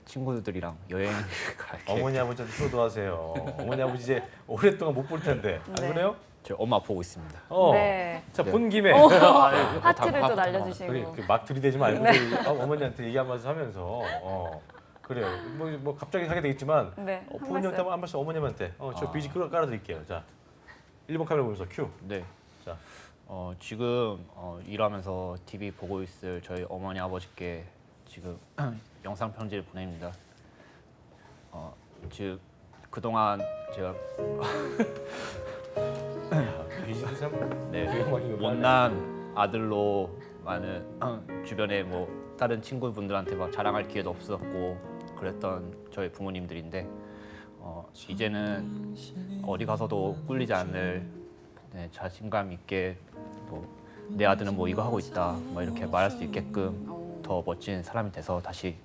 친구들이랑 여행 갈게. 어머니 아버지한테 효도하세요. 어머니 아버지 이제 오랫동안 못 볼 텐데 안 네. 그래요? 저 엄마 보고 있습니다. 네. 자, 본 김에 하트를 또 날려주시고. 막 들이대지 말고 어머니한테 얘기 한 말씀 하면서 그래요. 뭐 갑자기 하게 되겠지만 네, 한 부모님한테 말씀. 한 말씀 어머님한테 저 뮤직 깔아드릴게요. 자, 1번 카메라 보면서 큐. 네. 자, 지금 일하면서 TV 보고 있을 저희 어머니 아버지께 지금 영상 편지를 보냅니다. 즉 그동안 제가 비지도 참 네, 조용하게 못난 아들로 많은 주변에 뭐 다른 친구분들한테 막 자랑할 기회도 없었고 그랬던 저희 부모님들인데 이제는 어디 가서도 꿀리지 않을 자신감 있게 또 내 아들은 뭐 이거 하고 있다 뭐 이렇게 말할 수 있게끔 더 멋진 사람이 돼서 다시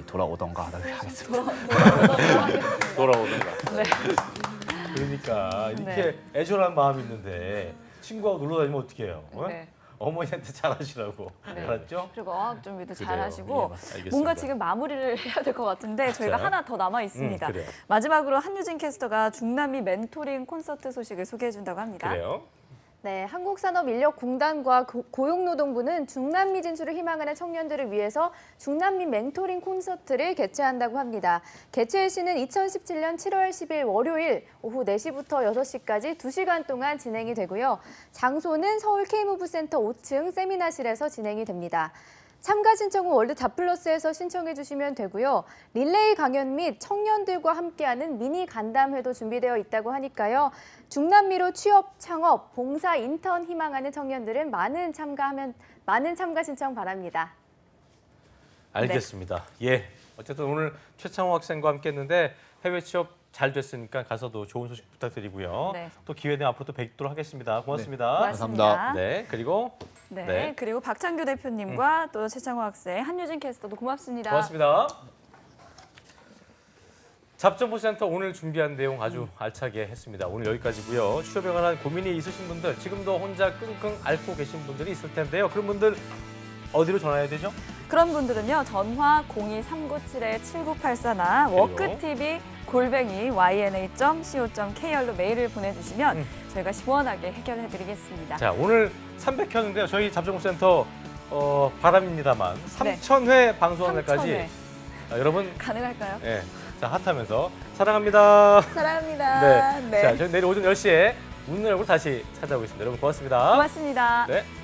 돌아오던가 하겠습니다. 돌아오던가. 네. 그러니까 이렇게 네. 애절한 마음이 있는데 친구하고 놀러 다니면 어떻게 해요? 네. 어머니한테 잘하시라고. 네. 알았죠? 그리고 어학 준비도 그래요. 잘하시고 예, 알겠습니다. 뭔가 지금 마무리를 해야 될 것 같은데 저희가 자. 하나 더 남아 있습니다. 그래요. 마지막으로 한유진 캐스터가 중남미 멘토링 콘서트 소식을 소개해 준다고 합니다. 그래요? 네, 한국산업인력공단과 고용노동부는 중남미 진출을 희망하는 청년들을 위해서 중남미 멘토링 콘서트를 개최한다고 합니다. 개최 시는 2017년 7월 10일 월요일 오후 4시부터 6시까지 2시간 동안 진행이 되고요. 장소는 서울 K무브센터 5층 세미나실에서 진행이 됩니다. 참가 신청은 월드 잡플러스에서 신청해 주시면 되고요. 릴레이 강연 및 청년들과 함께하는 미니 간담회도 준비되어 있다고 하니까요. 중남미로 취업, 창업, 봉사, 인턴 희망하는 청년들은 많은 참가 신청 바랍니다. 알겠습니다. 예. 어쨌든 오늘 최창호 학생과 함께했는데 해외 취업 잘 됐으니까 가서도 좋은 소식 부탁드리고요. 네. 또 기회 되면 앞으로 또 뵙도록 하겠습니다. 고맙습니다. 고맙습니다. 네. 그리고 네. 네. 그리고 박창규 대표님과 또 최창호 학생, 한유진 캐스터도 고맙습니다. 고맙습니다. 잡정보센터 오늘 준비한 내용 아주 알차게 했습니다. 오늘 여기까지고요. 취업에 관한 고민이 있으신 분들, 지금도 혼자 끙끙 앓고 계신 분들이 있을 텐데요. 그런 분들 어디로 전화해야 되죠? 그런 분들은요. 전화 02397-7984나 worktv@yna.co.kr로 메일을 보내주시면 저희가 시원하게 해결해드리겠습니다. 자, 오늘 300회인데요. 저희 잡정보센터 바람입니다만 네. 3000회 방송한 날까지 3000회. 여러분 가능할까요? 네. 자, 핫하면서 사랑합니다. 사랑합니다. 네. 자, 저희 내일 오전 10시에 웃는 얼굴 다시 찾아오겠습니다. 여러분 고맙습니다. 고맙습니다. 네.